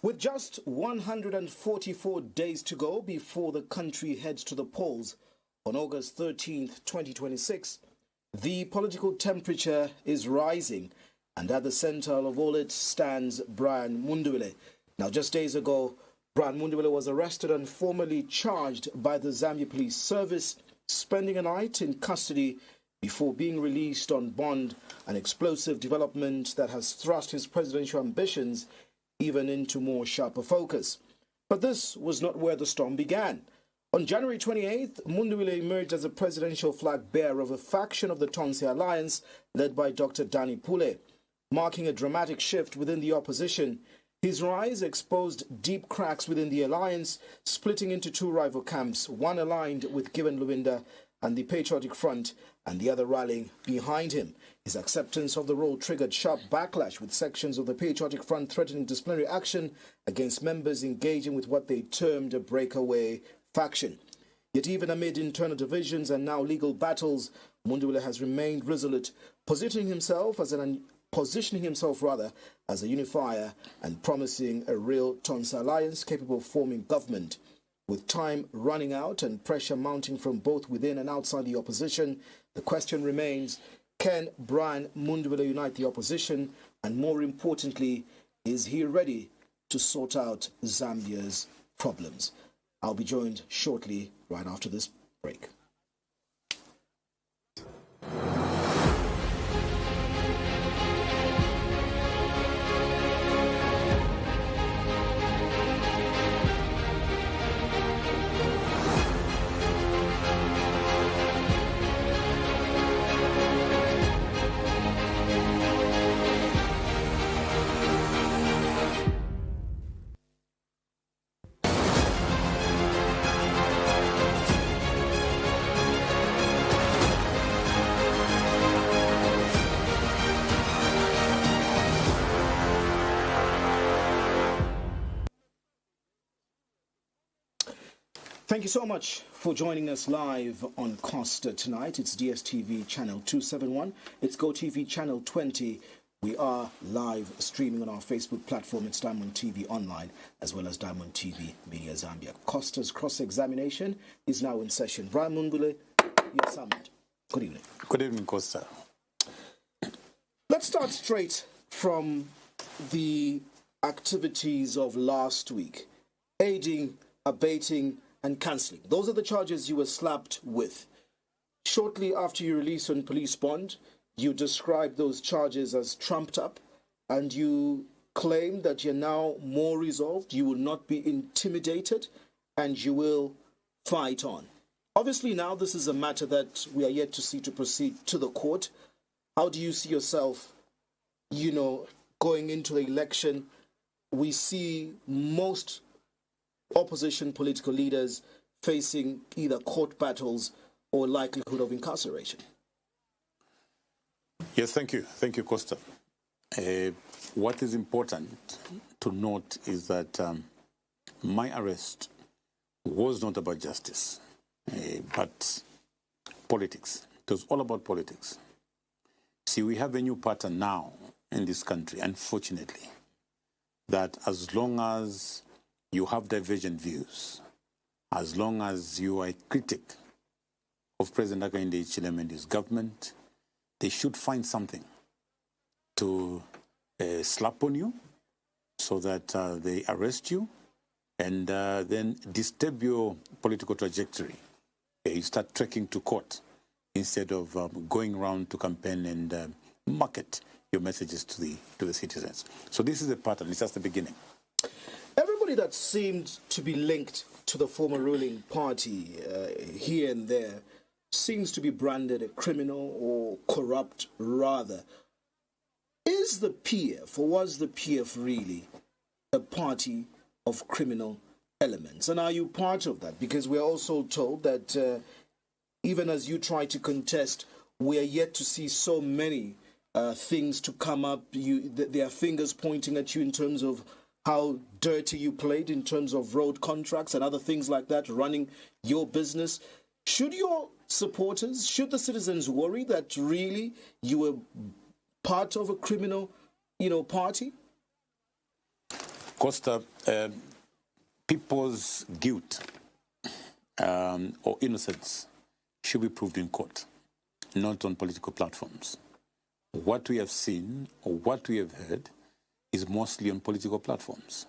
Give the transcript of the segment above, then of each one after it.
With just 144 days to go before the country heads to the polls on August 13th, 2026, the political temperature is rising, and at the center of all it stands Brian Mundubile. Now, just days ago, Brian Mundubile was arrested and formally charged by the Zambia Police Service, spending a night in custody before being released on bond, an explosive development that has thrust his presidential ambitions even into more sharper focus. But this was not where the storm began. On January 28th, Mundubile emerged as a presidential flag bearer of a faction of the Tonse Alliance led by Dr. Danny Pule, marking a dramatic shift within the opposition. His rise exposed deep cracks within the alliance, splitting into two rival camps, one aligned with Given Luwinda and the Patriotic Front, and the other rallying behind him. His acceptance of the role triggered sharp backlash, with sections of the Patriotic Front threatening disciplinary action against members engaging with what they termed a breakaway faction. Yet even amid internal divisions and now legal battles, Mundubile has remained resolute, positioning himself as a unifier and promising a real Tonse alliance capable of forming government. With time running out and pressure mounting from both within and outside the opposition, the question remains, can Brian Mundubile unite the opposition? And more importantly, is he ready to sort out Zambia's problems? I'll be joined shortly, right after this break. Thank you so much for joining us live on Costa tonight. It's DSTV channel 271. It's GoTV channel 20. We are live streaming on our Facebook platform. It's Diamond TV Online, as well as Diamond TV Media Zambia. Costa's cross-examination is now in session. Brian Mundubile, you're summoned. Good evening. Good evening, Costa. Let's start straight from the activities of last week. Aiding, abating, and cancelling. Those are the charges you were slapped with. Shortly after you released on police bond, you described those charges as trumped up, and you claim that you're now more resolved, you will not be intimidated, and you will fight on. Obviously now this is a matter that we are yet to see to proceed to the court. How do you see yourself, going into the election? We see most opposition political leaders facing either court battles or likelihood of incarceration. Yes, thank you. Thank you, Costa. What is important to note is that my arrest was not about justice, but politics. It was all about politics. See, we have a new pattern now in this country, unfortunately, that as long as you have divergent views, as long as you are a critic of President Hakainde Hichilema and his government, they should find something to slap on you so that they arrest you and then disturb your political trajectory. You start trekking to court instead of going around to campaign and market your messages to the citizens. So this is the pattern. It's just the beginning. Everybody that seemed to be linked to the former ruling party here and there seems to be branded a criminal or corrupt, rather. Is the PF, or was the PF really a party of criminal elements? And are you part of that? Because we're also told that even as you try to contest, we are yet to see so many things to come up. There are fingers pointing at you in terms of how dirty you played in terms of road contracts and other things like that, running your business. Should your supporters, should the citizens worry that really you were part of a criminal, party? Costa, people's guilt or innocence should be proved in court, not on political platforms. What we have seen or what we have heard is mostly on political platforms.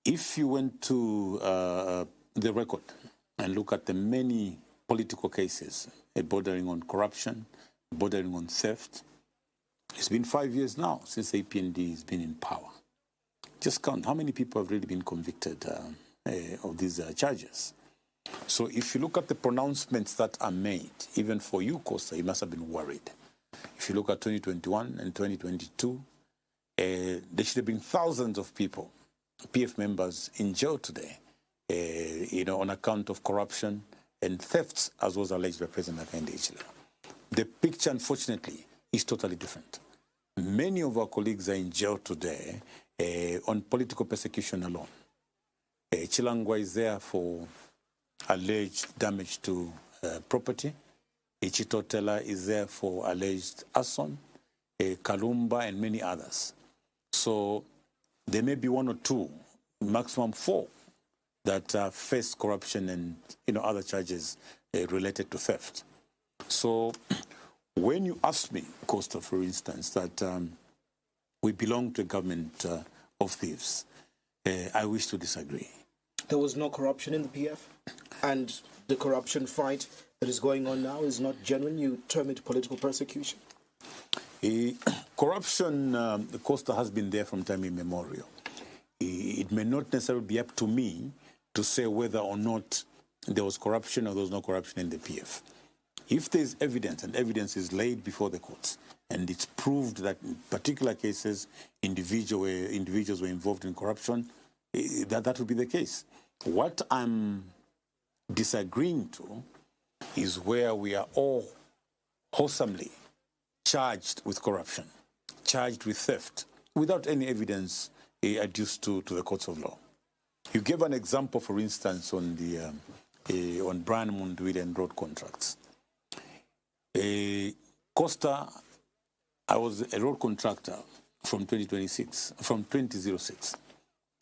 If you went to the record and look at the many political cases bordering on corruption, bordering on theft, it's been 5 years now since APND has been in power. Just count how many people have really been convicted of these charges. So if you look at the pronouncements that are made, even for you, Costa, you must have been worried. If you look at 2021 and 2022, there should have been thousands of people, PF members, in jail today, on account of corruption and thefts, as was alleged by President Hakainde Hichilema. The picture, unfortunately, is totally different. Many of our colleagues are in jail today on political persecution alone. Chilangwa is there for alleged damage to property. Ichitotela is there for alleged arson, Kalumba, and many others. So there may be one or two, maximum four, that face corruption and other charges related to theft. So when you ask me, Costa, for instance, that we belong to a government of thieves, I wish to disagree. There was no corruption in the PF, and the corruption fight that is going on now is not genuine. You term it political persecution. Corruption, Costa, has been there from time immemorial. It may not necessarily be up to me to say whether or not there was corruption or there was no corruption in the PF. If there is evidence, and evidence is laid before the courts, and it's proved that in particular cases individuals were involved in corruption, that would be the case. What I'm disagreeing to is where we are all wholesomely charged with corruption, charged with theft, without any evidence adduced to the courts of law. You gave an example, for instance, on the on Brian Mundubile and road contracts. Costa, I was a road contractor from 2006,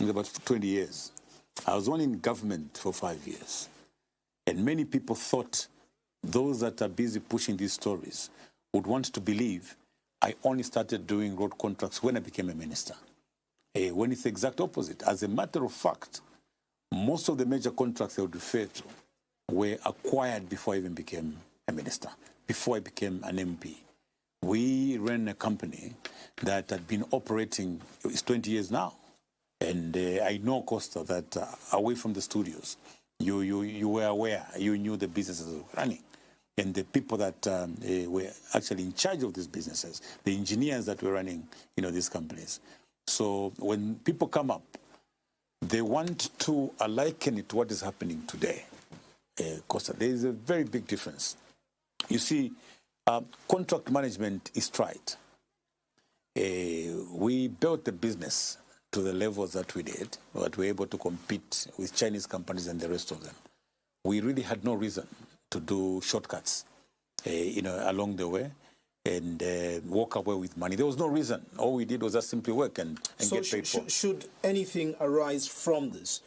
in about 20 years. I was only in government for 5 years. And many people thought those that are busy pushing these stories would want to believe I only started doing road contracts when I became a minister. When it's the exact opposite. As a matter of fact, most of the major contracts I would refer to were acquired before I even became a minister, before I became an MP. We ran a company that had been operating, it's 20 years now. And I know, Costa, that away from the studios, you were aware, you knew the businesses were running. And the people that were actually in charge of these businesses, the engineers that were running, these companies. So when people come up, they want to liken it to what is happening today. Costa, there is a very big difference. You see, contract management is tried. We built the business to the levels that we did, that we were able to compete with Chinese companies and the rest of them. We really had no reason to do shortcuts, along the way and walk away with money. There was no reason. All we did was just simply work and get paid for. Should anything arise from this?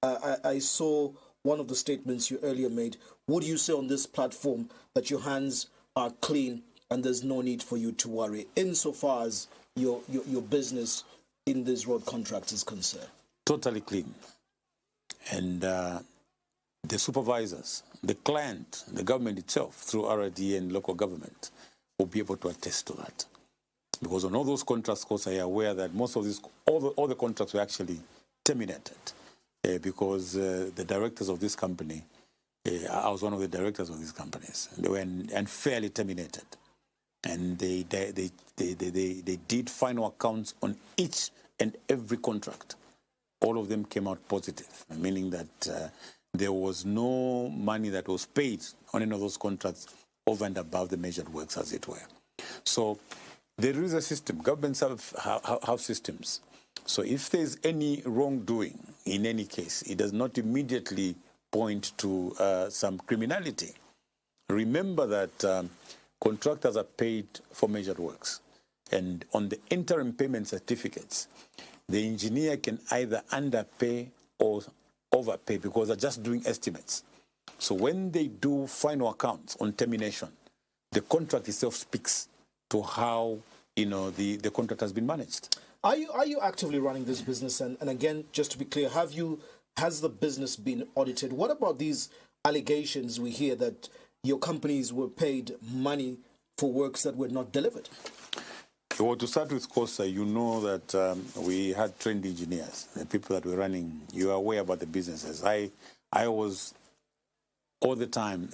I saw one of the statements you earlier made. Would you say on this platform that your hands are clean and there's no need for you to worry insofar as your business in this road contract is concerned? Totally clean. And the supervisors, the client, the government itself, through RRD and local government, will be able to attest to that. Because on all those contracts, of course, I am aware that most of these, all the contracts were actually terminated because the directors of this company, I was one of the directors of these companies, they were unfairly terminated. And they did final accounts on each and every contract. All of them came out positive, meaning that there was no money that was paid on any of those contracts over and above the measured works, as it were. So there is a system. Governments have systems. So if there's any wrongdoing in any case, it does not immediately point to some criminality. Remember that contractors are paid for measured works. And on the interim payment certificates, the engineer can either underpay or overpay because they're just doing estimates. So when they do final accounts on termination, the contract itself speaks to how the contract has been managed. Are you actively running this business? And again, just to be clear, has the business been audited? What about these allegations we hear that your companies were paid money for works that were not delivered? Well, to start with, Costa, you know that we had trained engineers, the people that were running. You are aware about the businesses. I was all the time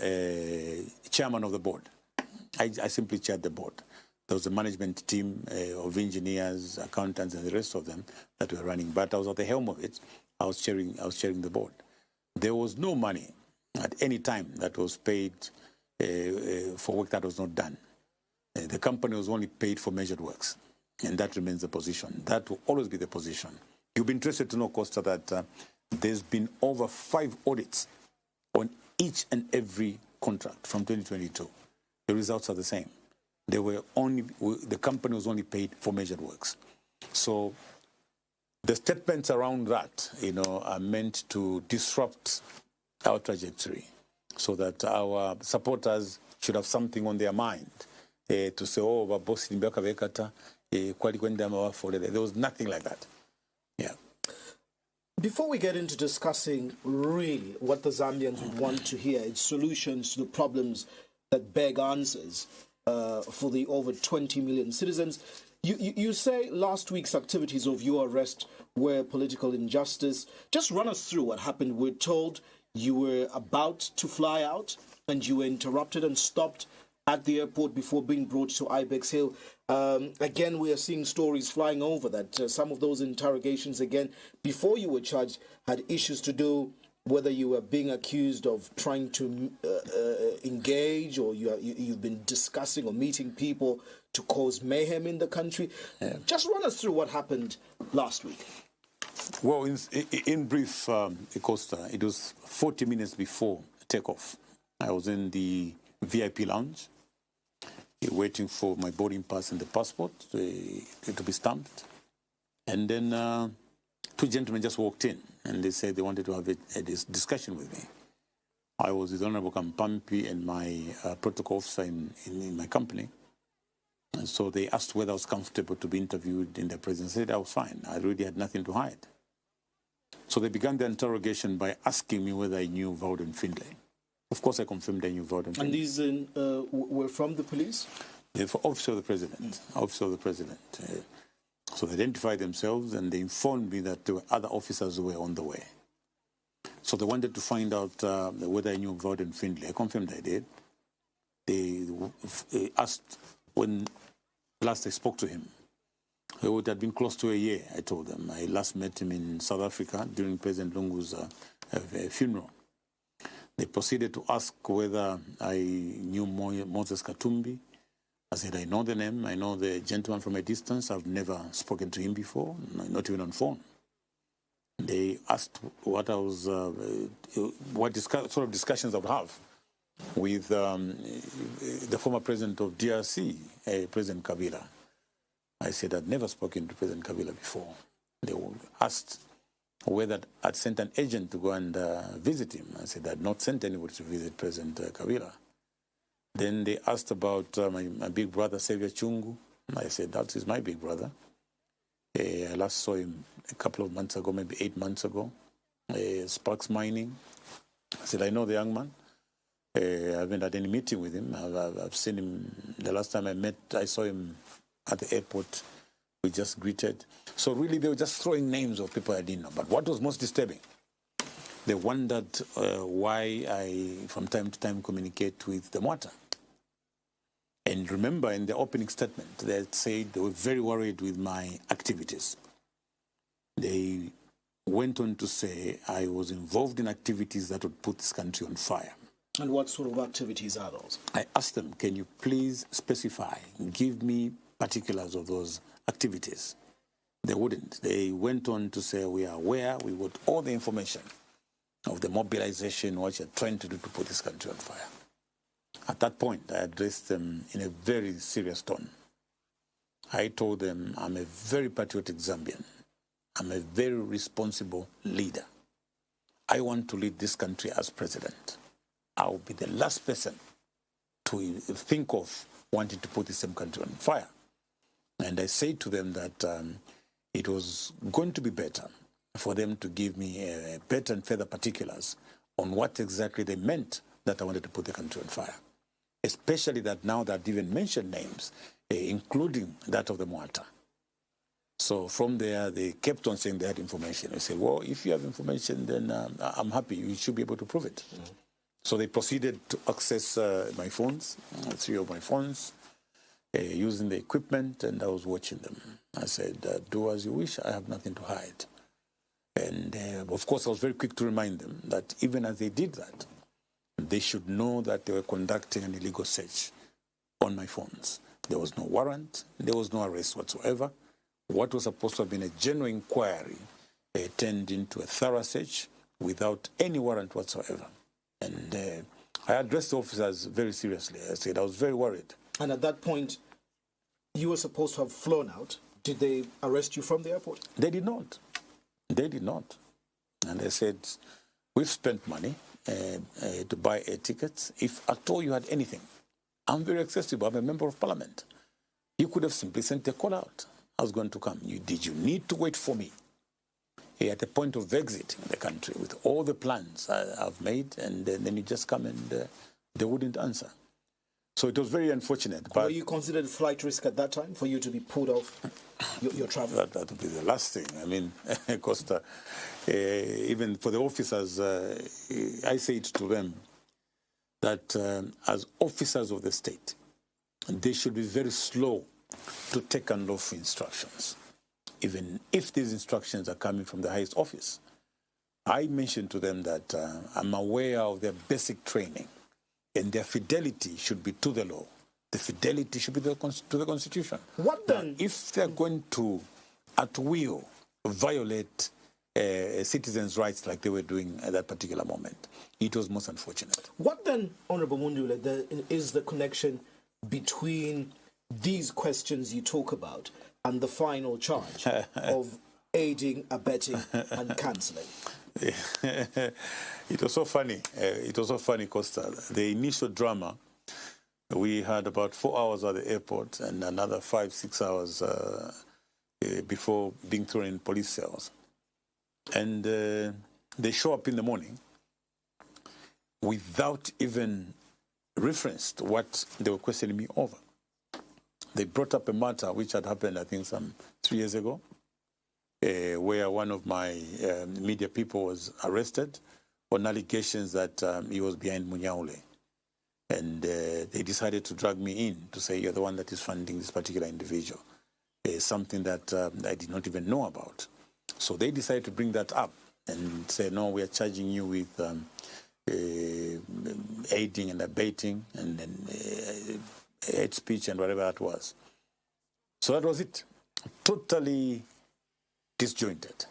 chairman of the board. I simply chaired the board. There was a management team of engineers, accountants, and the rest of them that were running. But I was at the helm of it. I was chairing the board. There was no money at any time that was paid for work that was not done. The company was only paid for measured works, and that remains the position. That will always be the position. You'll be interested to know, Costa, that there's been over 5 audits on each and every contract from 2022. The results are the same. The company was only paid for measured works. So the statements around that, are meant to disrupt our trajectory so that our supporters should have something on their mind to say, oh, boss in Bekata, there was nothing like that. Yeah. Before we get into discussing really what the Zambians would want to hear, it's solutions to the problems that beg answers for the over 20 million citizens. You say last week's activities of your arrest were political injustice. Just run us through what happened. We're told you were about to fly out and you were interrupted and stopped at the airport before being brought to Ibex Hill. Again, we are seeing stories flying over that some of those interrogations, again, before you were charged, had issues to do whether you were being accused of trying to engage or you've been discussing or meeting people to cause mayhem in the country. Yeah. Just run us through what happened last week. Well, in brief, Costa, it was 40 minutes before takeoff. I was in the VIP lounge waiting for my boarding pass and the passport to be stamped. And then 2 gentlemen just walked in and they said they wanted to have a discussion with me. I was with Honorable Kampampi and my protocol officer in my company. And so they asked whether I was comfortable to be interviewed in their presence. I said I was fine. I really had nothing to hide. So they began the interrogation by asking me whether I knew Vauden Findlay. Of course, I confirmed I knew Vauden Findlay. And these were from the police? They're for Officer of the President. Officer of the President. So they identified themselves and they informed me that there were other officers who were on the way. So they wanted to find out whether I knew Vauden Findlay. I confirmed I did. They asked when last I spoke to him. It had been close to a year, I told them. I last met him in South Africa during President Lungu's funeral. They proceeded to ask whether I knew Moses Katumbi. I said, I know the name. I know the gentleman from a distance. I've never spoken to him before, not even on phone. They asked what I was, sort of discussions I would have with the former president of DRC, President Kabila. I said I'd never spoken to President Kabila before. They asked whether I'd sent an agent to go and visit him. I said I'd not sent anybody to visit President Kabila. Then they asked about my big brother, Xavier Chungu. I said, that is my big brother. I last saw him a couple of months ago, maybe 8 months ago. Sparks Mining. I said, I know the young man. I haven't had any meeting with him. I've seen him. The last time I saw him at the airport. We just greeted. So really, they were just throwing names of people I didn't know. But what was most disturbing, they wondered why I, from time to time, communicate with the Mwata. And remember, in the opening statement, they said they were very worried with my activities. They went on to say I was involved in activities that would put this country on fire. And what sort of activities are those? I asked them, can you please specify, give me particulars of those activities? They wouldn't. They went on to say, we are aware, we got all the information of the mobilization, what you're trying to do to put this country on fire. At that point, I addressed them in a very serious tone. I told them I'm a very patriotic Zambian. I'm a very responsible leader. I want to lead this country as president. I'll be the last person to think of wanting to put the same country on fire. And I say to them that it was going to be better for them to give me better and further particulars on what exactly they meant that I wanted to put the country on fire. Especially that now that even mentioned names, including that of the Mwata. So from there, they kept on saying they had information. I said, well, if you have information, then I'm happy. You should be able to prove it. Mm-hmm. So they proceeded to access my phones, 3 of my phones, using the equipment, and I was watching them. I said, do as you wish. I have nothing to hide. And of course, I was very quick to remind them that even as they did that, they should know that they were conducting an illegal search on my phones. There was no warrant. There was no arrest whatsoever. What was supposed to have been a genuine inquiry turned into a thorough search without any warrant whatsoever. And I addressed the officers very seriously. I said I was very worried. And at that point, you were supposed to have flown out. Did they arrest you from the airport? They did not. They did not. And they said, we've spent money to buy air tickets. If at all you had anything, I'm very accessible. I'm a member of parliament. You could have simply sent a call out. I was going to come. Did you need to wait for me at the point of exiting the country with all the plans I've made, and then you just come and they wouldn't answer? So it was very unfortunate. But were you considered flight risk at that time for you to be pulled off your travel? That would be the last thing. I mean, Costa, even for the officers, I say it to them that as officers of the state, they should be very slow to take unlawful instructions, even if these instructions are coming from the highest office. I mentioned to them that I'm aware of their basic training, and their fidelity should be to the law. The fidelity should be to the Constitution. What then? Now, if they're going to, at will, violate citizens' rights like they were doing at that particular moment, it was most unfortunate. What then, Honourable Mundubile, is the connection between these questions you talk about and the final charge of aiding, abetting, and cancelling? It was so funny. It was so funny, Costa. The initial drama, we had about 4 hours at the airport and another 5-6 hours before being thrown in police cells. And they show up in the morning without even reference to what they were questioning me over. They brought up a matter which had happened, I think, some 3 years ago, where one of my media people was arrested on allegations that he was behind Mundubile. And they decided to drag me in to say, you're the one that is funding this particular individual, something that I did not even know about. So they decided to bring that up and say, no, we are charging you with aiding and abetting and then hate speech and whatever that was. So that was it. Totally disjointed.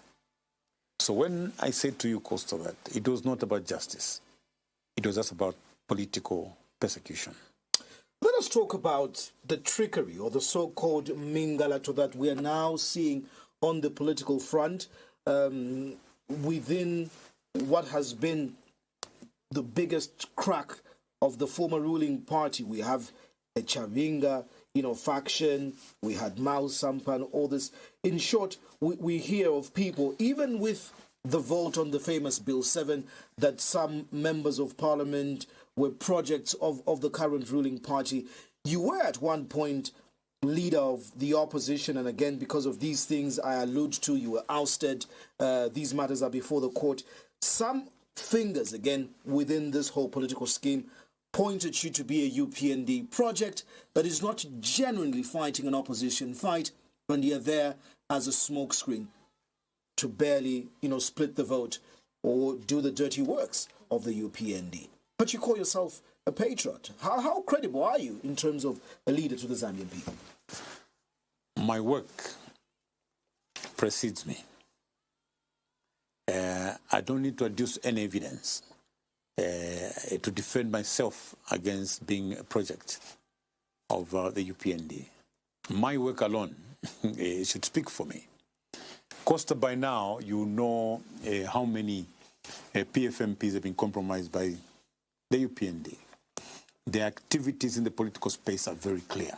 So when I said to you, Costa, that it was not about justice, it was just about political persecution. Let us talk about the trickery or the so-called mingalato that we are now seeing on the political front within what has been the biggest crack of the former ruling party. We have a Chavinga, faction. We had Mao Sampan, all this. In short, we hear of people, even with the vote on the famous Bill 7, that some members of parliament were projects of the current ruling party. You were at one point leader of the opposition, and again, because of these things I allude to, you were ousted. These matters are before the court. Some fingers, again, within this whole political scheme pointed you to be a UPND project that is not genuinely fighting an opposition fight, and you're there as a smokescreen to barely, split the vote or do the dirty works of the UPND. But you call yourself a patriot. How credible are you in terms of a leader to the Zambian people? My work precedes me. I don't need to adduce any evidence to defend myself against being a project of the UPND. My work alone should speak for me. Costa, by now, you know how many PFMPs have been compromised by the UPND. Their activities in the political space are very clear.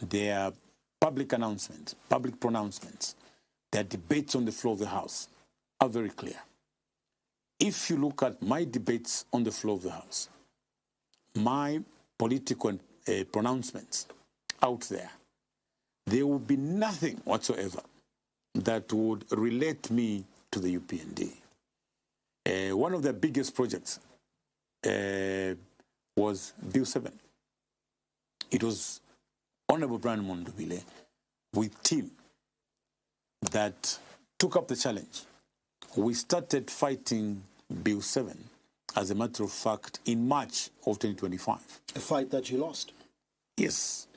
Their public announcements, public pronouncements, their debates on the floor of the House are very clear. If you look at my debates on the floor of the House, my political pronouncements out there, there will be nothing whatsoever that would relate me to the UPND. One of the biggest projects was Bill 7. It was Honorable Brian Mundubile with team that took up the challenge. We started fighting Bill 7, as a matter of fact, in March of 2025. A fight that you lost? Yes.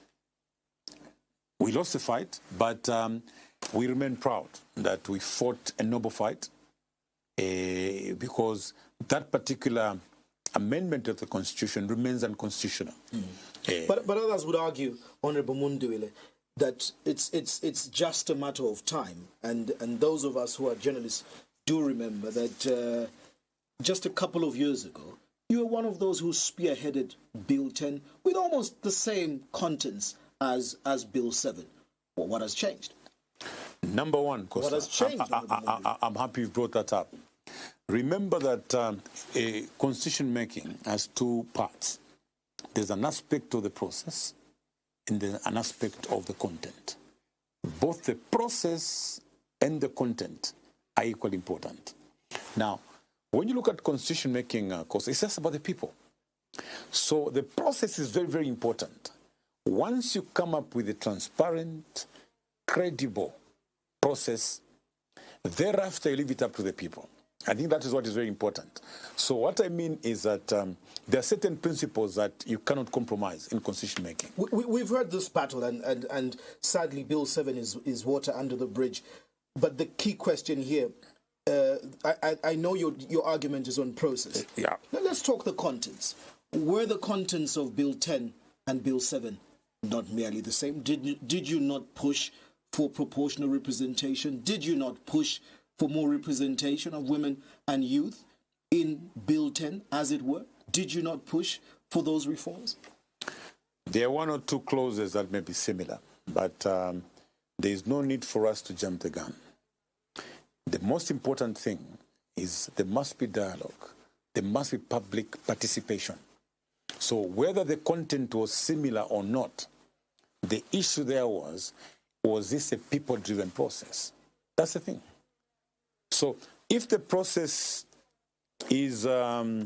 We lost the fight, but we remain proud that we fought a noble fight because that particular amendment of the Constitution remains unconstitutional. But others would argue, Honorable Mundubile, that it's just a matter of time. And those of us who are journalists do remember that just a couple of years ago, you were one of those who spearheaded Bill 10 with almost the same contents as Bill 7. Well, what has changed? Number one, Costa, what has changed? I'm happy you brought that up. Remember that constitution making has two parts. There's an aspect of the process and there's an aspect of the content. Both the process and the content are equally important. Now, when you look at constitution making, Costa, it's just about the people. So the process is very, very important. Once you come up with a transparent, credible process, thereafter you leave it up to the people. I think that is what is very important. So what I mean is that there are certain principles that you cannot compromise in constitution making. We've heard this battle, and sadly Bill 7 is water under the bridge. But the key question here, I know your argument is on process. Yeah. Now let's talk the contents. Were the contents of Bill 10 and Bill 7 not merely the same? Did you not push for proportional representation? Did you not push for more representation of women and youth in Bill 10, as it were? Did you not push for those reforms? There are one or two clauses that may be similar, but there is no need for us to jump the gun. The most important thing is there must be dialogue. There must be public participation. So whether the content was similar or not, the issue there was this a people-driven process? That's the thing. So if the process is not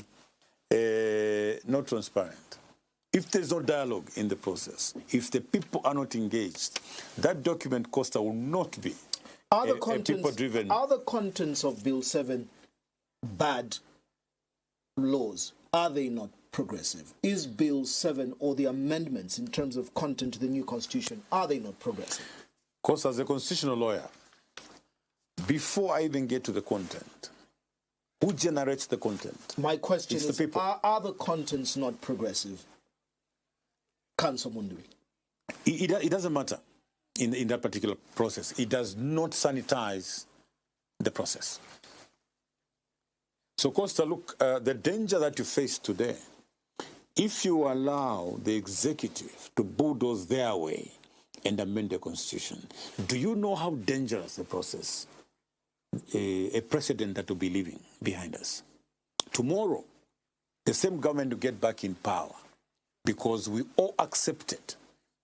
transparent, if there's no dialogue in the process, if the people are not engaged, that document, Costa, will not be people-driven. Are the contents of Bill 7 bad laws? Are they not progressive? Is Bill 7 or the amendments in terms of content to the new Constitution, are they not progressive? Costa, as a constitutional lawyer, before I even get to the content, who generates the content? My question is, are the contents not progressive? Council Mundubile. It doesn't matter in that particular process. It does not sanitize the process. So, Costa, look, the danger that you face today, if you allow the executive to bulldoze their way and amend the Constitution, do you know how dangerous the process, a precedent that will be leaving behind us? Tomorrow, the same government will get back in power because we all accepted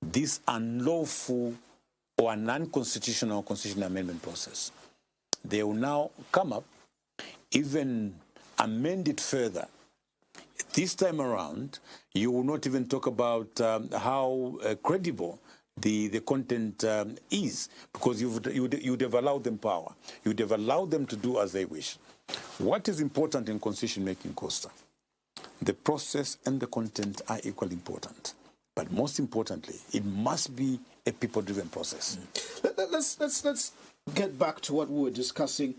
this unlawful or an unconstitutional constitutional amendment process. They will now come up, even amend it further. This time around, you will not even talk about how credible the content is, because you'd have allowed them power. You'd have allowed them to do as they wish. What is important in constitution making, Costa? The process and the content are equally important. But most importantly, it must be a people-driven process. Let's get back to what we were discussing.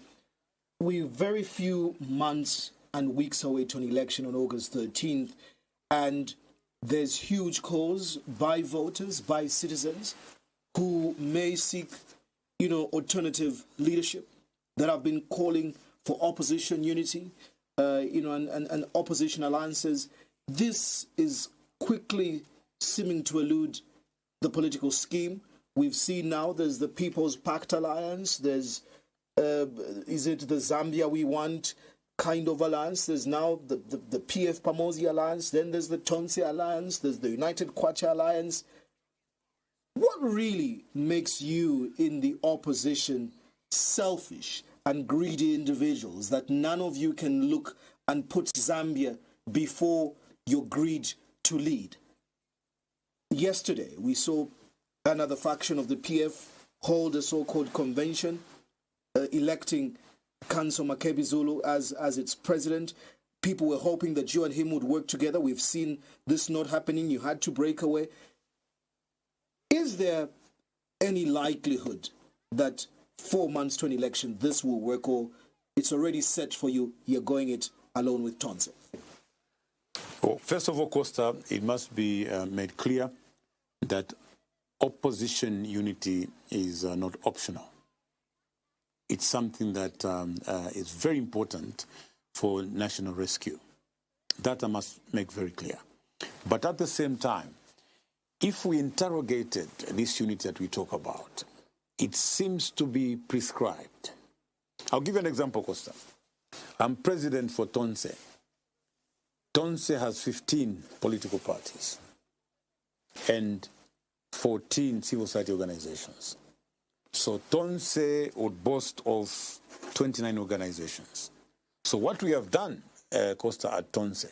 We're very few months and weeks away to an election on August 13th, and there's huge calls by voters, by citizens, who may seek alternative leadership that have been calling for opposition unity, and opposition alliances. This is quickly seeming to elude the political scheme. We've seen now there's the People's Pact Alliance, there's, is it the Zambia We Want kind of alliance, there's now the PF Pamosi Alliance, then there's the Tonse Alliance, there's the United Kwacha Alliance. What really makes you in the opposition selfish and greedy individuals that none of you can look and put Zambia before your greed to lead? Yesterday, we saw another faction of the PF hold a so-called convention, electing Kanso Makebi Zulu as its president. People were hoping that you and him would work together. We've seen this not happening. You had to break away. Is there any likelihood that 4 months to an election this will work, or it's already set for you, you're going it alone with Tonse? Well, first of all, Costa, it must be made clear that opposition unity is not optional. It's something that is very important for national rescue. That I must make very clear. But at the same time, if we interrogated this unity that we talk about, it seems to be prescribed. I'll give you an example, Costa. I'm president for Tonse. Tonse has 15 political parties and 14 civil society organizations. So Tonse would boast of 29 organizations. So what we have done, Costa, at Tonse,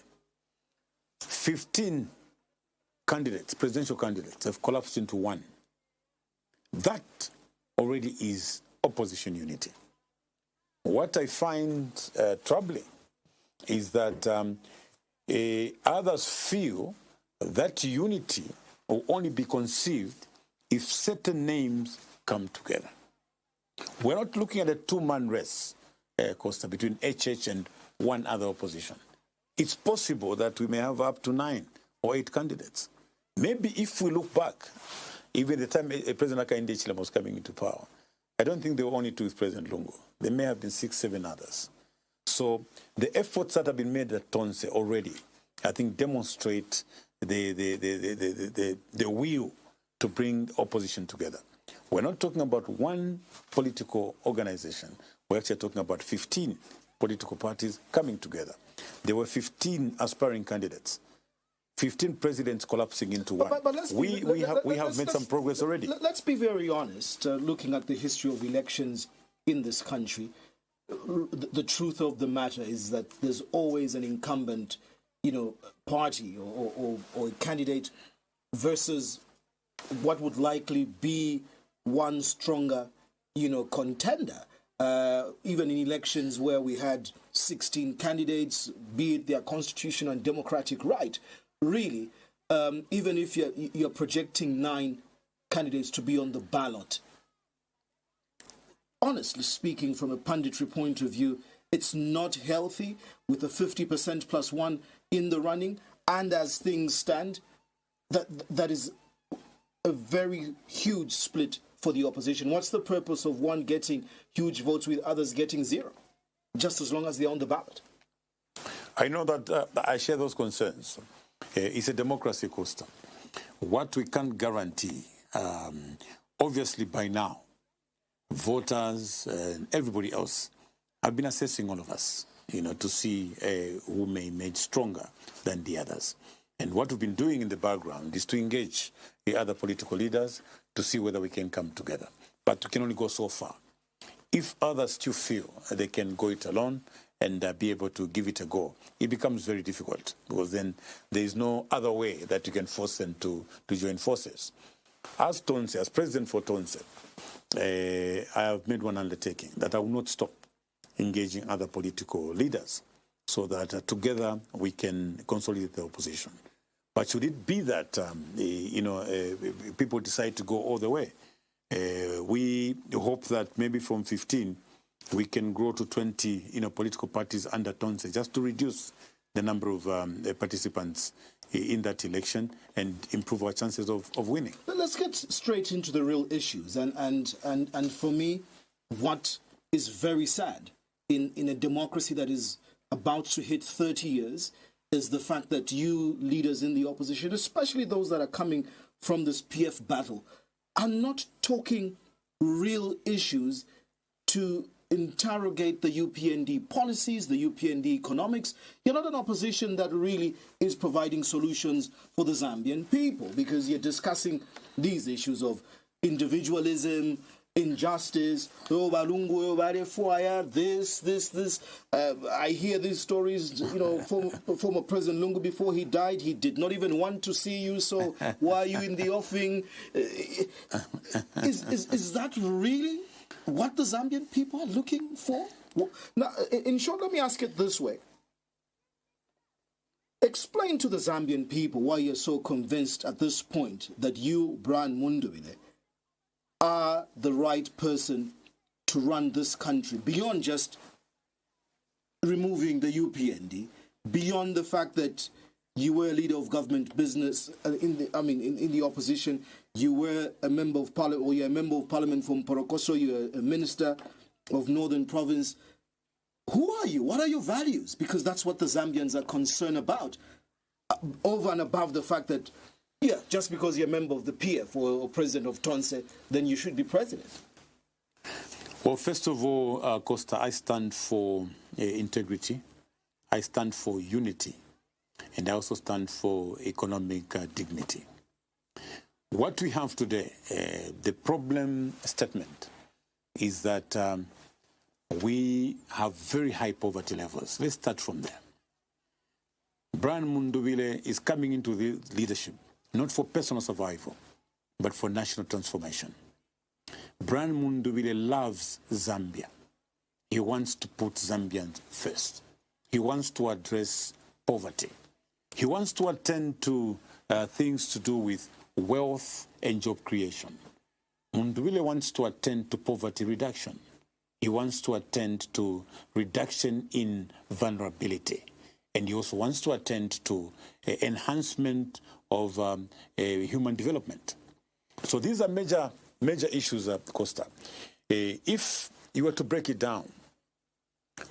15 candidates, presidential candidates, have collapsed into one. That already is opposition unity. What I find troubling is that others feel that unity will only be conceived if certain names come together. We're not looking at a two-man race, Costa, between HH and one other opposition. It's possible that we may have up to 9 or 8 candidates. Maybe if we look back, even the time President Hakainde Hichilema was coming into power, I don't think there were only 2 with President Lungu. There may have been 6, 7 others. So the efforts that have been made at Tonse already, I think, demonstrate the will to bring opposition together. We're not talking about one political organization. We're actually talking about 15 political parties coming together. There were 15 aspiring candidates. 15 presidents collapsing into one. But we have made some progress already. Let's be very honest. Looking at the history of elections in this country, the truth of the matter is that there's always an incumbent, party or a candidate versus what would likely be one stronger, contender. Even in elections where we had 16 candidates, be it their constitutional and democratic right, really, even if you're projecting 9 candidates to be on the ballot, honestly speaking, from a punditry point of view, it's not healthy with a 50% plus 1 in the running. And as things stand, that is a very huge split for the opposition. What's the purpose of one getting huge votes with others getting 0, just as long as they're on the ballot? I know that I share those concerns. It's a democracy, Costa. What we can't guarantee, obviously by now, voters and everybody else have been assessing all of us, to see who may emerge stronger than the others. And what we've been doing in the background is to engage the other political leaders to see whether we can come together. But we can only go so far. If others still feel they can go it alone and be able to give it a go, it becomes very difficult, because then there is no other way that you can force them to join forces. As Tonse, as president for Tonse, I have made one undertaking that I will not stop engaging other political leaders so that together we can consolidate the opposition. But should it be that, people decide to go all the way, we hope that maybe from 15 we can grow to 20, political parties under Tonse, just to reduce the number of participants in that election and improve our chances of winning. Let's get straight into the real issues. And for me, what is very sad in a democracy that is about to hit 30 years is the fact that you leaders in the opposition, especially those that are coming from this PF battle, are not talking real issues to interrogate the UPND policies, the UPND economics. You're not an opposition that really is providing solutions for the Zambian people, because you're discussing these issues of individualism, injustice, this. I hear these stories, former President Lungu, before he died, he did not even want to see you, so why are you in the offing? Is that really what the Zambian people are looking for? Now, in short, let me ask it this way. Explain to the Zambian people why you're so convinced at this point that you, Brian Mundubile, are the right person to run this country, beyond just removing the UPND, beyond the fact that you were a leader of government business in the opposition. You were a member of parliament, or you're a member of parliament from Porokoso. You're a minister of Northern Province. Who are you? What are your values? Because that's what the Zambians are concerned about, over and above the fact that, just because you're a member of the PF or president of Tonse, then you should be president. Well, first of all, Costa, I stand for integrity. I stand for unity. And I also stand for economic dignity. What we have today, the problem statement, is that we have very high poverty levels. Let's start from there. Brian Mundubile is coming into the leadership, not for personal survival, but for national transformation. Brian Mundubile loves Zambia. He wants to put Zambians first. He wants to address poverty. He wants to attend to things to do with wealth and job creation. Mundubile wants to attend to poverty reduction. He wants to attend to reduction in vulnerability. And he also wants to attend to enhancement of human development. So these are major issues, Costa. If you were to break it down,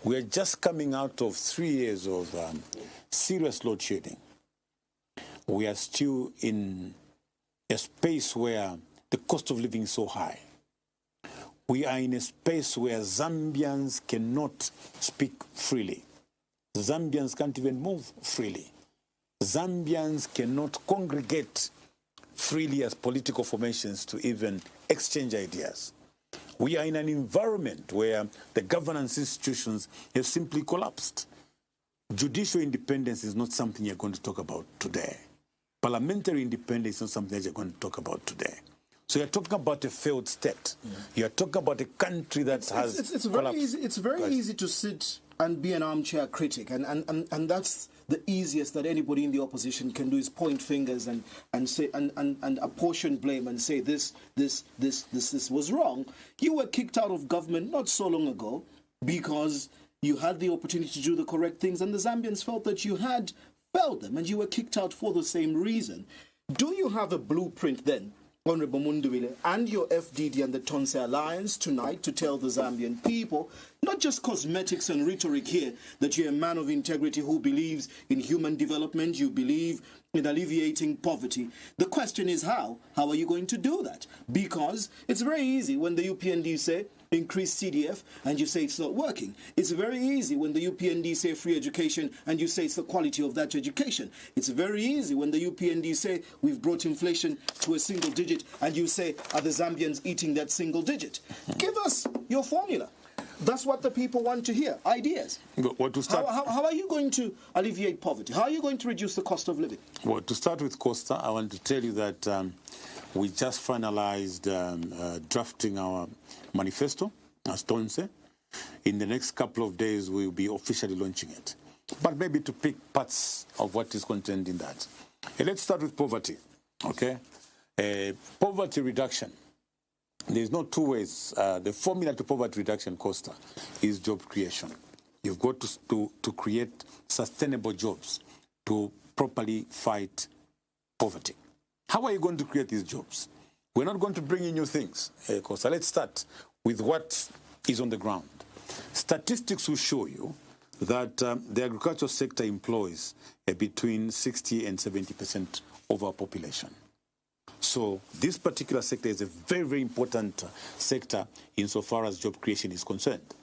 we are just coming out of 3 years of serious load shedding. We are still in a space where the cost of living is so high. We are in a space where Zambians cannot speak freely. Zambians can't even move freely. Zambians cannot congregate freely as political formations to even exchange ideas. We are in an environment where the governance institutions have simply collapsed. Judicial independence is not something you're going to talk about today. Parliamentary independence is not something that you're going to talk about today. So you're talking about a failed state. You're talking about a country that has collapsed. It's very easy to sit and be an armchair critic, and that's the easiest that anybody in the opposition can do, is point fingers and say and apportion blame and say this was wrong. You were kicked out of government not so long ago because you had the opportunity to do the correct things, and the Zambians felt that you had failed them, and you were kicked out for the same reason. Do you have a blueprint then, Honorable Mundubile, and your FDD and the Tonse Alliance tonight to tell the Zambian people, not just cosmetics and rhetoric here, that you're a man of integrity who believes in human development, you believe in alleviating poverty? The question is how? How are you going to do that? Because it's very easy when the UPND say, increase CDF, and you say it's not working. It's very easy when the UPND say free education and you say it's the quality of that education. It's very easy when the UPND say we've brought inflation to a single digit and you say, are the Zambians eating that single digit? Give us your formula. That's what the people want to hear, ideas. Well, to start, how are you going to alleviate poverty? How are you going to reduce the cost of living? Well, to start with, Costa, I want to tell you that we just finalized drafting our manifesto as Tonse. In the next couple of days, we will be officially launching it. But maybe to pick parts of what is contained in that. Let's start with poverty, okay? Poverty reduction. There's no two ways. The formula to poverty reduction, Costa, is job creation. You've got to create sustainable jobs to properly fight poverty. How are you going to create these jobs? We're not going to bring in new things, Costa. Let's start with what is on the ground. Statistics will show you that the agricultural sector employs between 60 and 70% of our population. So this particular sector is a very, very important sector insofar as job creation is concerned.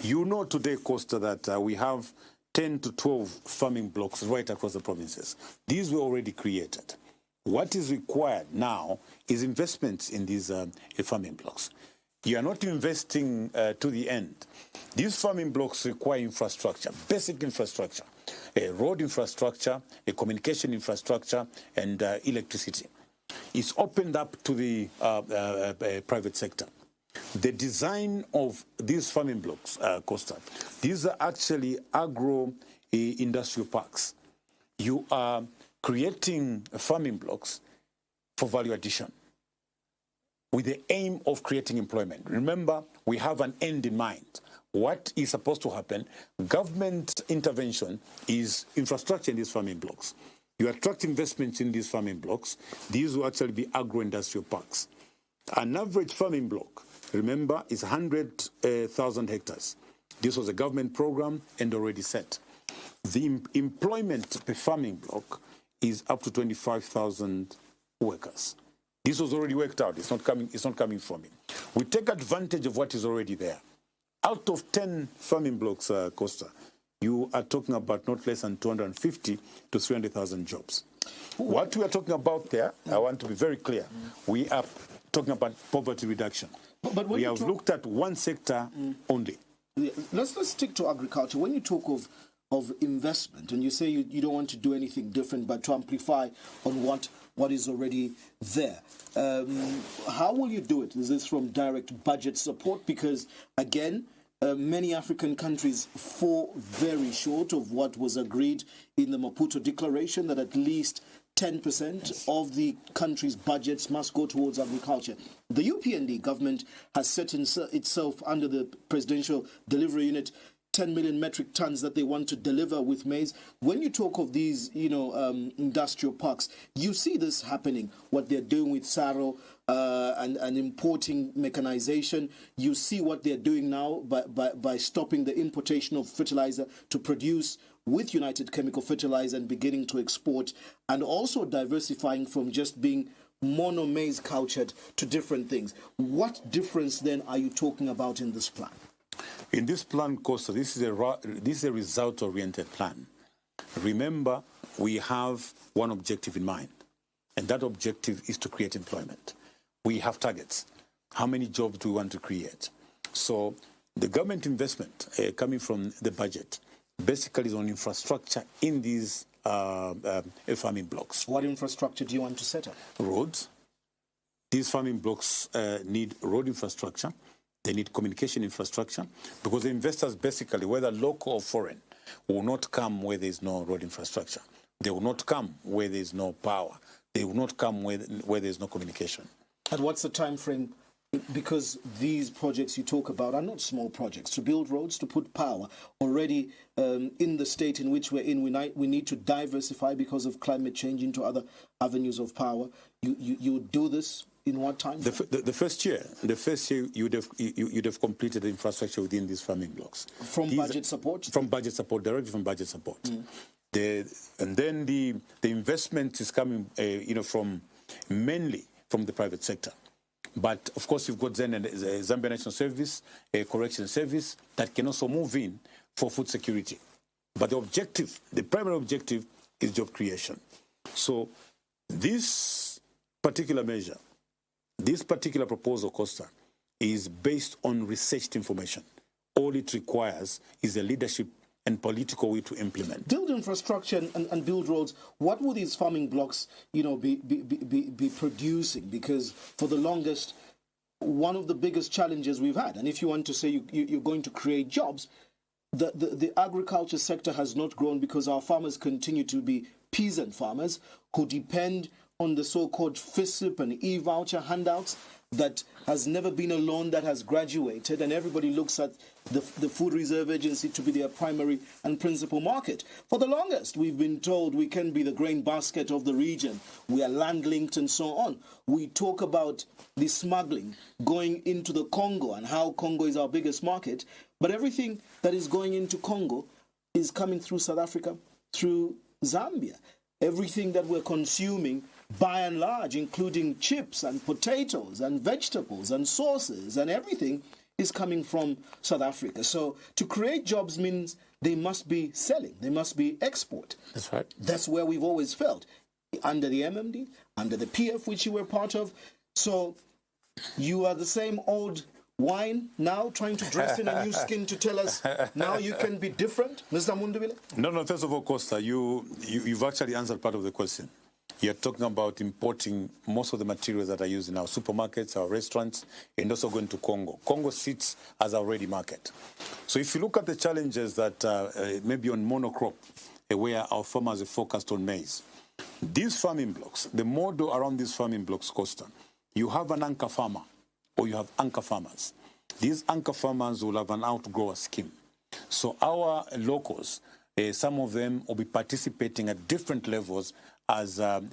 You know today, Costa, that we have 10 to 12 farming blocks right across the provinces. These were already created. What is required now is investments in these farming blocks. You are not investing to the end. These farming blocks require infrastructure, basic infrastructure, a road infrastructure, a communication infrastructure, and electricity. It's opened up to the private sector. The design of these farming blocks, Costa, these are actually agro-industrial parks. You are creating farming blocks for value addition with the aim of creating employment. Remember, we have an end in mind. What is supposed to happen? Government intervention is infrastructure in these farming blocks. You attract investments in these farming blocks. These will actually be agro-industrial parks. An average farming block, remember, is 100,000 hectares. This was a government program and already set. The employment per farming block is up to 25,000 workers. This was already worked out. It's not coming from me. We take advantage of what is already there. Out of 10 farming blocks, Costa, you are talking about not less than 250 to 300,000 jobs. What we are talking about there, I want to be very clear, we are talking about poverty reduction. But we have looked at one sector only. Yeah, let's stick to agriculture. When you talk of investment, and you say you don't want to do anything different but to amplify on what is already there, how will you do it? Is this from direct budget support? Because, again, many African countries fall very short of what was agreed in the Maputo Declaration, that at least 10% of the country's budgets must go towards agriculture. The UPND government has set itself under the Presidential Delivery Unit 10 million metric tons that they want to deliver with maize. When you talk of these, industrial parks, you see this happening, what they're doing with Saro and importing mechanization. You see what they're doing now by stopping the importation of fertilizer to produce with United Chemical Fertilizer and beginning to export, and also diversifying from just being mono maize cultured to different things. What difference then are you talking about in this plan? In this plan, Costa, this is a result-oriented plan. Remember, we have one objective in mind, and that objective is to create employment. We have targets. How many jobs do we want to create? So the government investment coming from the budget basically is on infrastructure in these farming blocks. What infrastructure do you want to set up? Roads. These farming blocks need road infrastructure. They need communication infrastructure, because the investors basically, whether local or foreign, will not come where there is no road infrastructure. They will not come where there is no power. They will not come where there is no communication. And what's the time frame? Because these projects you talk about are not small projects. To build roads, to put power, already in the state in which we're in, we need to diversify because of climate change into other avenues of power. You would do this in what time? The first year you'd have completed the infrastructure within these farming blocks. From budget support? From budget support, directly from budget support. And then the investment is coming, from mainly from the private sector. But of course, you've got Zambia National Service, a correction service that can also move in for food security. But the primary objective is job creation. So this particular measure, this particular proposal, Costa, is based on researched information. All it requires is a leadership and political will to implement. Build infrastructure and build roads. What will these farming blocks, be producing? Because for the longest, one of the biggest challenges we've had, and if you want to say you're going to create jobs, the agriculture sector has not grown because our farmers continue to be peasant farmers who depend on the so-called FISIP and e-voucher handouts that has never been a loan that has graduated, and everybody looks at the Food Reserve Agency to be their primary and principal market. For the longest, we've been told we can be the grain basket of the region. We are land-linked and so on. We talk about the smuggling going into the Congo and how Congo is our biggest market, but everything that is going into Congo is coming through South Africa, through Zambia. Everything that we're consuming, by and large, including chips and potatoes and vegetables and sauces and everything, is coming from South Africa. So to create jobs means they must be selling, they must be export. That's right. That's where we've always felt. Under the MMD, under the PF, which you were part of. So you are the same old wine now, trying to dress in a new skin to tell us now you can be different, Mr. Mundubile? No, first of all, Costa, you've actually answered part of the question. You're talking about importing most of the materials that are used in our supermarkets, our restaurants, and also going to Congo. Congo sits as our ready market. So if you look at the challenges that maybe on monocrop, where our farmers are focused on maize, these farming blocks, the model around these farming blocks, Costa, you have an anchor farmer or you have anchor farmers. These anchor farmers will have an outgrower scheme. So our locals, some of them will be participating at different levels as an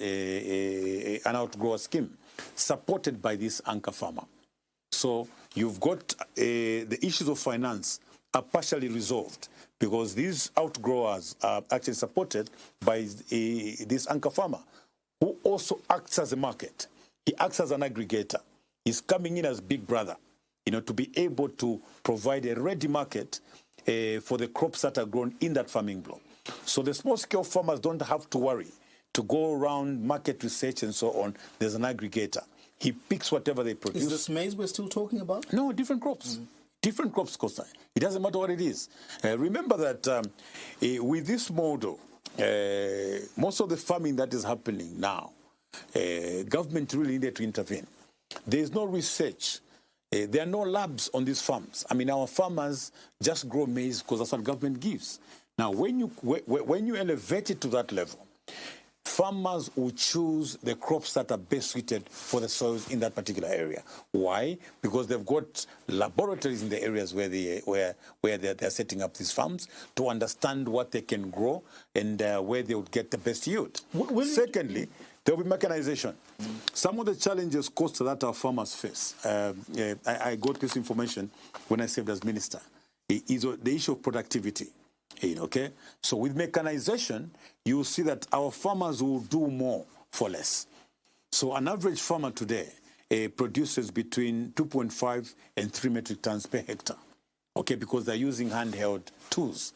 outgrower scheme, supported by this anchor farmer. So you've got the issues of finance are partially resolved because these outgrowers are actually supported by this anchor farmer, who also acts as a market. He acts as an aggregator. He's coming in as big brother, to be able to provide a ready market for the crops that are grown in that farming block. So the small-scale farmers don't have to worry to go around market research and so on. There's an aggregator. He picks whatever they produce. Is this maize we're still talking about? No, different crops. Different crops, Costa. It doesn't matter what it is. Remember that with this model, most of the farming that is happening now, government really needed to intervene. There is no research. There are no labs on these farms. I mean, our farmers just grow maize because that's what government gives. Now, when you elevate it to that level, farmers will choose the crops that are best suited for the soils in that particular area. Why? Because they've got laboratories in the areas where they're setting up these farms to understand what they can grow and where they would get the best yield. Secondly, there will be mechanization. Some of the challenges, Costa, that our farmers face, I got this information when I served as minister, is the issue of productivity. Okay, so with mechanization, you will see that our farmers will do more for less. So an average farmer today produces between 2.5 and 3 metric tons per hectare. Okay, because they're using handheld tools.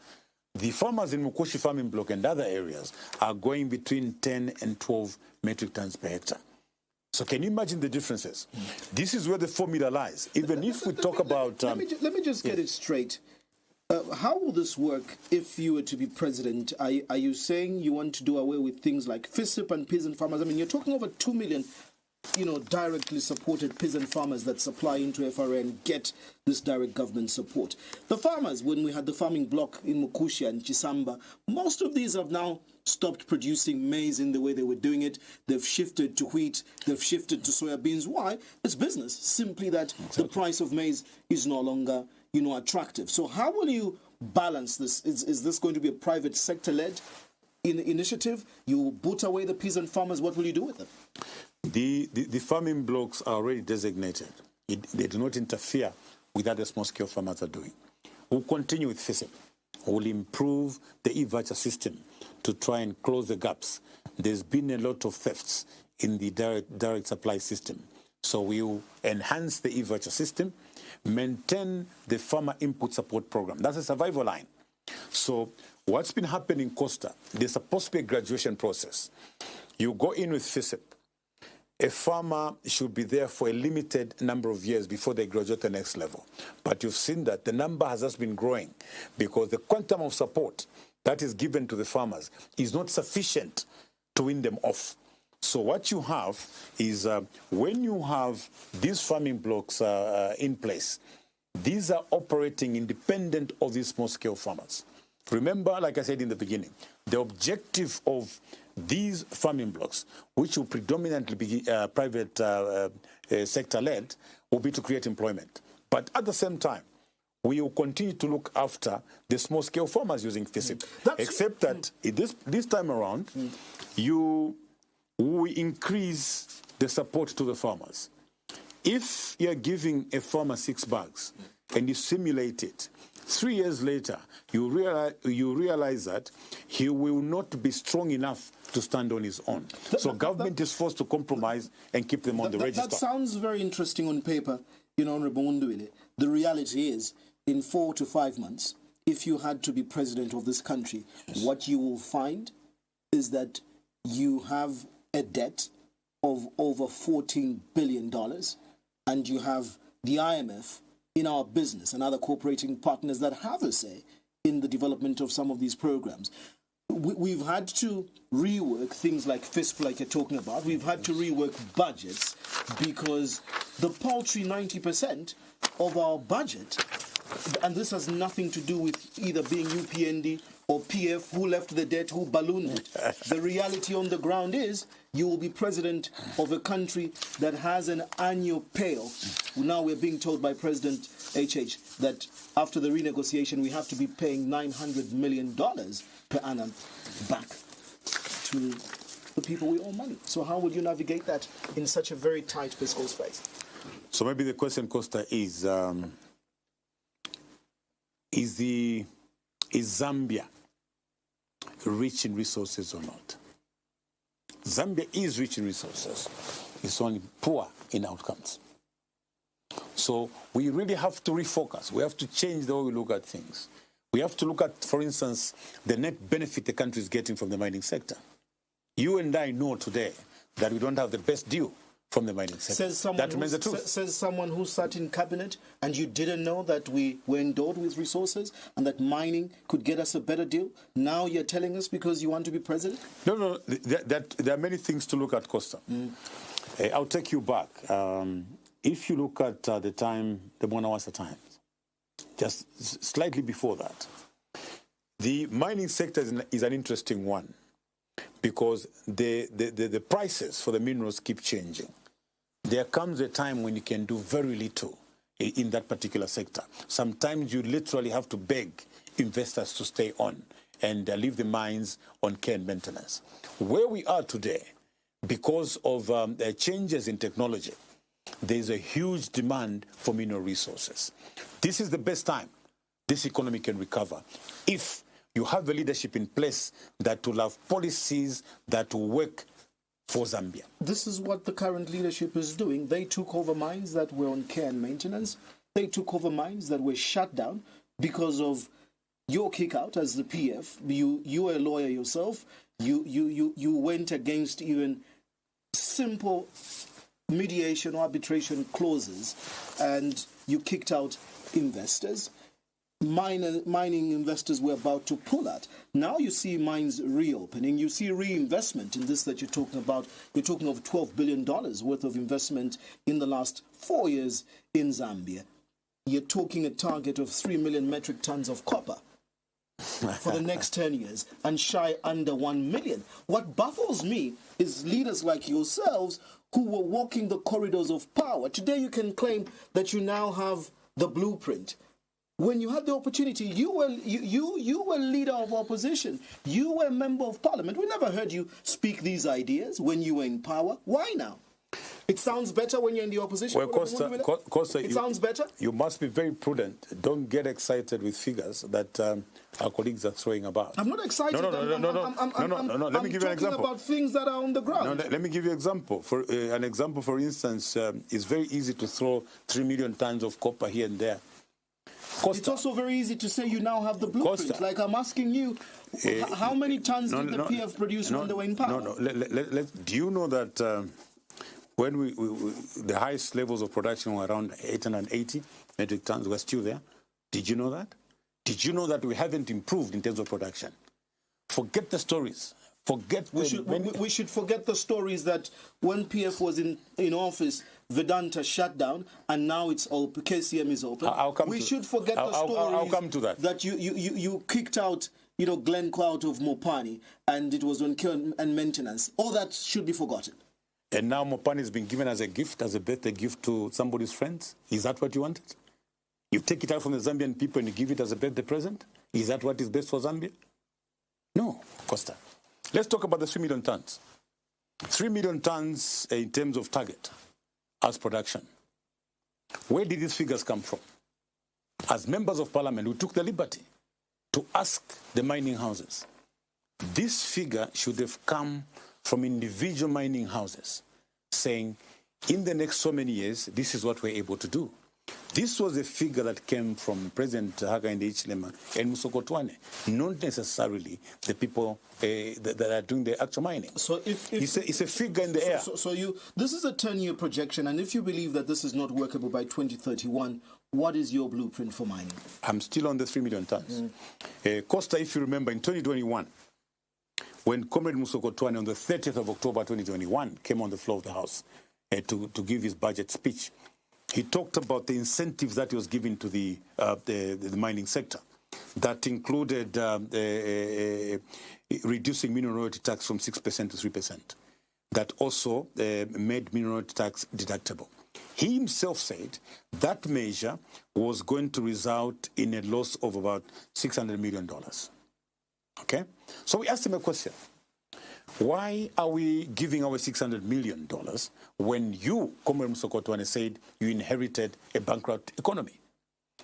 The farmers in Mukushi farming block and other areas are going between 10 and 12 metric tons per hectare. So can you imagine the differences? This is where the formula lies. Even if we talk about... Let me just get it straight. How will this work if you were to be president? Are you saying you want to do away with things like FISIP and peasant farmers? I mean, you're talking over 2 million, directly supported peasant farmers that supply into FRA and get this direct government support. The farmers, when we had the farming block in Mukushi and Chisamba, most of these have now stopped producing maize in the way they were doing it. They've shifted to wheat. They've shifted to soybeans. Why? It's business. Simply that the price of maize is no longer attractive. So how will you balance this? Is this going to be a private sector-led initiative? You boot away the peasant farmers. What will you do with them? The farming blocks are already designated. They do not interfere with what the small-scale farmers are doing. We'll continue with FISIP. We'll improve the e-voucher system to try and close the gaps. There's been a lot of thefts in the direct supply system. So we'll enhance the e-voucher system, maintain the farmer input support program. That's a survival line. So what's been happening in Costa, there's supposed to be a graduation process. You go in with FISIP. A farmer should be there for a limited number of years before they graduate to the next level. But you've seen that the number has just been growing because the quantum of support that is given to the farmers is not sufficient to win them off. So what you have is when you have these farming blocks in place, these are operating independent of these small-scale farmers. Remember, like I said in the beginning, the objective of these farming blocks, which will predominantly be private sector led will be to create employment. But at the same time, we will continue to look after the small-scale farmers using FISIP. Except that this time around, we increase the support to the farmers. If you're giving a farmer 6 bags and you simulate it, 3 years later, you realize that he will not be strong enough to stand on his own. So government is forced to compromise and keep them on the register. That sounds very interesting on paper, Honorable Mundubile. The reality is, in 4 to 5 months, if you had to be president of this country, what you will find is that you have a debt of over $14 billion, and you have the IMF in our business and other cooperating partners that have a say in the development of some of these programs. We've had to rework things like FISP, like you're talking about. We've had to rework budgets because the paltry 90% of our budget, and this has nothing to do with either being UPND or PF, who left the debt, who ballooned it. The reality on the ground is you will be president of a country that has an annual payoff. Now we're being told by President HH that after the renegotiation we have to be paying $900 million per annum back to the people we owe money. So how will you navigate that in such a very tight fiscal space? So maybe the question, Costa, is Zambia rich in resources or not? Zambia is rich in resources. It's only poor in outcomes. So we really have to refocus. We have to change the way we look at things. We have to look at, for instance, the net benefit the country is getting from the mining sector. You and I know today that we don't have the best deal from the mining sector. That remains the truth. Says someone who sat in cabinet and you didn't know that we were endowed with resources and that mining could get us a better deal. Now you're telling us because you want to be president? No. There are many things to look at, Costa. I'll take you back. If you look at the Bonawasa times, just slightly before that, the mining sector is an interesting one, because the prices for the minerals keep changing. There comes a time when you can do very little in that particular sector. Sometimes you literally have to beg investors to stay on and leave the mines on care and maintenance. Where we are today, because of changes in technology, there's a huge demand for mineral resources. This is the best time this economy can recover if you have the leadership in place that will have policies that will work for Zambia. This is what the current leadership is doing. They took over mines that were on care and maintenance. They took over mines that were shut down because of your kick out as the PF. You were a lawyer yourself. You went against even simple mediation or arbitration clauses, and you kicked out investors. Mining investors were about to pull out. Now you see mines reopening. You see reinvestment in this that you're talking about. You're talking of $12 billion worth of investment in the last 4 years in Zambia. You're talking a target of 3 million metric tons of copper for the next 10 years and shy under 1 million. What baffles me is leaders like yourselves who were walking the corridors of power. Today you can claim that you now have the blueprint. When you had the opportunity, you were leader of opposition. You were a member of parliament. We never heard you speak these ideas when you were in power. Why now? It sounds better when you're in the opposition. Well, Costa, it sounds better. You must be very prudent. Don't get excited with figures that our colleagues are throwing about. I'm not excited. No. Let me give you an example. About things that are on the ground. No, let me give you an example. An example, for instance, it's very easy to throw 3 million tons of copper here and there. Costa. It's also very easy to say you now have the blueprint. Costa. Like I'm asking you, how many tons did the PF produce when they were in power? Do you know that when the highest levels of production were around 880 metric tons, we're still there? Did you know that? Did you know that we haven't improved in terms of production? Forget the stories. We should forget the stories that when PF was in office, Vedanta shut down, and now it's open. KCM is open. We should forget the stories. I'll come to that. You kicked out, Glencoe out of Mopani, and it was on care and maintenance. All that should be forgotten. And now Mopani has been given as a gift, as a birthday gift to somebody's friends. Is that what you wanted? You take it out from the Zambian people and you give it as a birthday present? Is that what is best for Zambia? No, Costa. Let's talk about the 3 million tons. 3 million tons in terms of target as production. Where did these figures come from? As members of parliament, we took the liberty to ask the mining houses. This figure should have come from individual mining houses saying, in the next so many years, this is what we're able to do. This was a figure that came from President Hakainde Hichilema and Musokotwane, not necessarily the people that are doing the actual mining. So if it's a figure in the air. So this is a 10-year projection, and if you believe that this is not workable by 2031, what is your blueprint for mining? I'm still on the 3 million tons. Costa, if you remember, in 2021, when Comrade Musokotwane on the 30th of October 2021 came on the floor of the House to give his budget speech, he talked about the incentives that he was giving to the mining sector. That included reducing mineral royalty tax from 6% to 3%. That also made mineral royalty tax deductible. He himself said that measure was going to result in a loss of about $600 million. Okay? So we asked him a question. Why are we giving away $600 million when you, Comrade Musokotwane, said you inherited a bankrupt economy?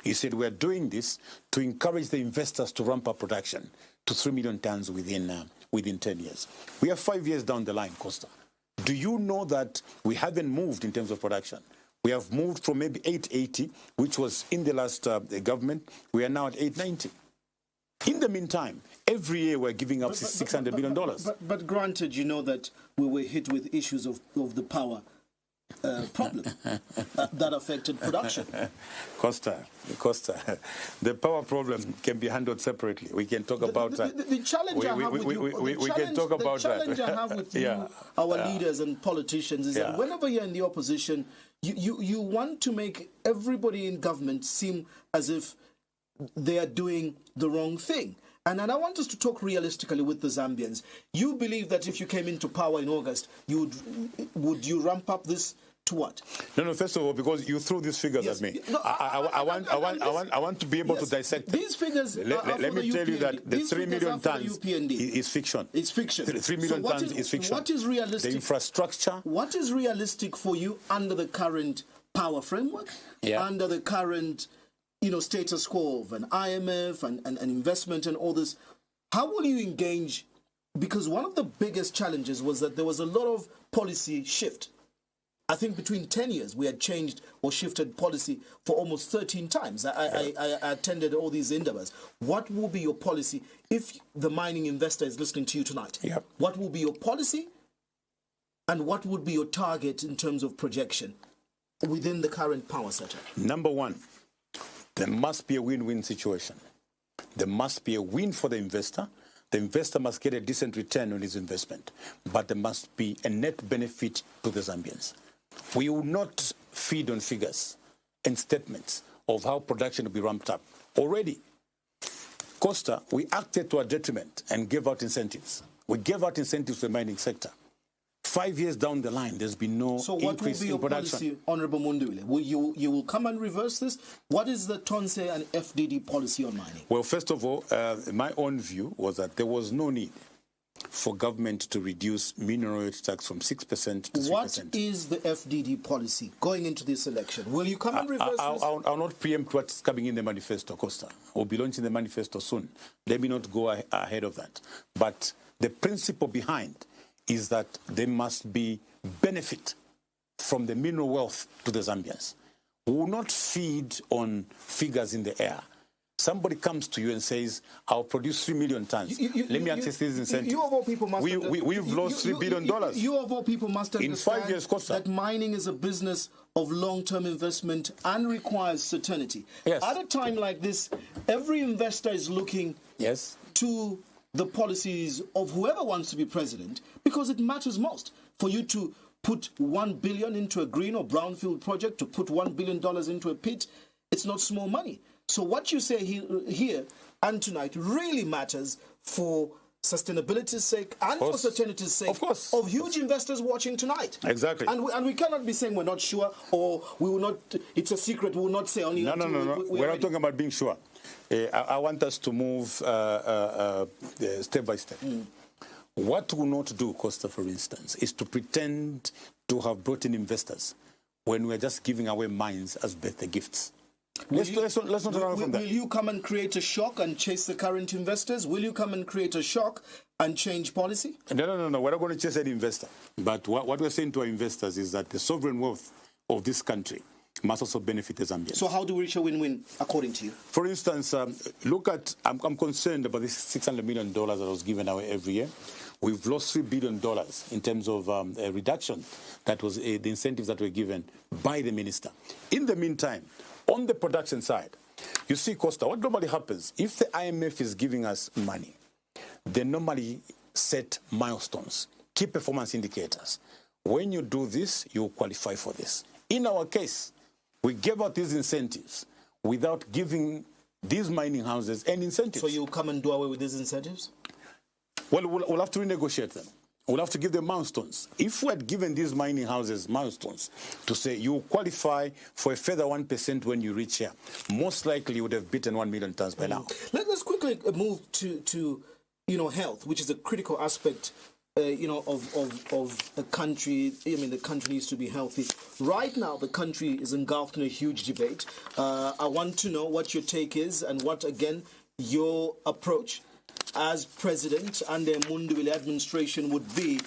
He said, we're doing this to encourage the investors to ramp up production to 3 million tons within 10 years. We are 5 years down the line, Costa. Do you know that we haven't moved in terms of production? We have moved from maybe 880, which was in the last government. We are now at 890. In the meantime, every year we're giving up $600 million. But granted, you know that we were hit with issues of the power problem that affected production. Costa, the power problem can be handled separately. We can talk about that. The challenge I have with you, we can talk about that. The challenge I have with you, our leaders and politicians, is that whenever you're in the opposition, you want to make everybody in government seem as if they are doing the wrong thing. And I want us to talk realistically with the Zambians. You believe that if you came into power in August, would you ramp up this to what? No, first of all, because you threw these figures at me. No, I want to be able to dissect them. These figures let me tell you that the 3 million tons is fiction. It's fiction. 3 million tons is fiction. What is realistic? The infrastructure. What is realistic for you under the current power framework? Under the current status quo of an IMF and investment and all this? How will you engage? Because one of the biggest challenges was that there was a lot of policy shift. I think between 10 years, we had changed or shifted policy for almost 13 times. I attended all these indabas. What will be your policy if the mining investor is listening to you tonight? What will be your policy and what would be your target in terms of projection within the current power setup? Number one, there must be a win-win situation. There must be a win for the investor. The investor must get a decent return on his investment, but there must be a net benefit to the Zambians. We will not feed on figures and statements of how production will be ramped up. Already, Costa, we acted to our detriment and gave out incentives. We gave out incentives to the mining sector. 5 years down the line, there's been no increase in production. So what will be your policy, Honourable Mundubile? You will come and reverse this? What is the TONSE and FDD policy on mining? Well, first of all, my own view was that there was no need for government to reduce mineral royalty tax from 6% to 3%. What is the FDD policy going into this election? Will you come and reverse this? I'll not preempt what's coming in the manifesto, Costa. We'll be launching the manifesto soon. Let me not go ahead of that. But the principle behind is that there must be benefit from the mineral wealth to the Zambians. We will not feed on figures in the air. Somebody comes to you and says, I'll produce 3 million tons. Let me access these incentives. You of all people must we've lost $3 billion. You of all people must understand in 5 years, Costa, that mining is a business of long-term investment and requires certainty. At a time like this, every investor is looking to the policies of whoever wants to be president, because it matters most. For you to put $1 billion into a green or brownfield project, to put $1 billion into a pit, it's not small money. So what you say here and tonight really matters for sustainability's sake and for certainty's sake of huge investors watching tonight. Exactly. And we cannot be saying we're not sure or we will not, it's a secret, we will not say only. No. We're not talking about being sure. I want us to move step by step. What we will not do, Costa, for instance, is to pretend to have brought in investors when we're just giving away mines as birthday gifts. Let's not run from that. Will you come and create a shock and chase the current investors? Will you come and create a shock and change policy? No. We're not going to chase any investor. But what we're saying to our investors is that the sovereign wealth of this country must also benefit the Zambians. So how do we reach a win-win, according to you? For instance, look at, I'm concerned about this $600 million that was given away every year. We've lost $3 billion in terms of a reduction. That was the incentives that were given by the minister. In the meantime, on the production side, you see, Costa, what normally happens, if the IMF is giving us money, they normally set milestones, key performance indicators. When you do this, you qualify for this. In our case, we gave out these incentives without giving these mining houses any incentives. So you'll come and do away with these incentives? Well, we'll have to renegotiate them. We'll have to give them milestones. If we had given these mining houses milestones to say you qualify for a further 1% when you reach here, most likely you would have beaten 1 million tons by now. Let's quickly move to health, which is a critical aspect of a country. I mean, the country needs to be healthy. Right now, the country is engulfed in a huge debate. I want to know what your take is and what, again, your approach as president and the Mundubile administration would be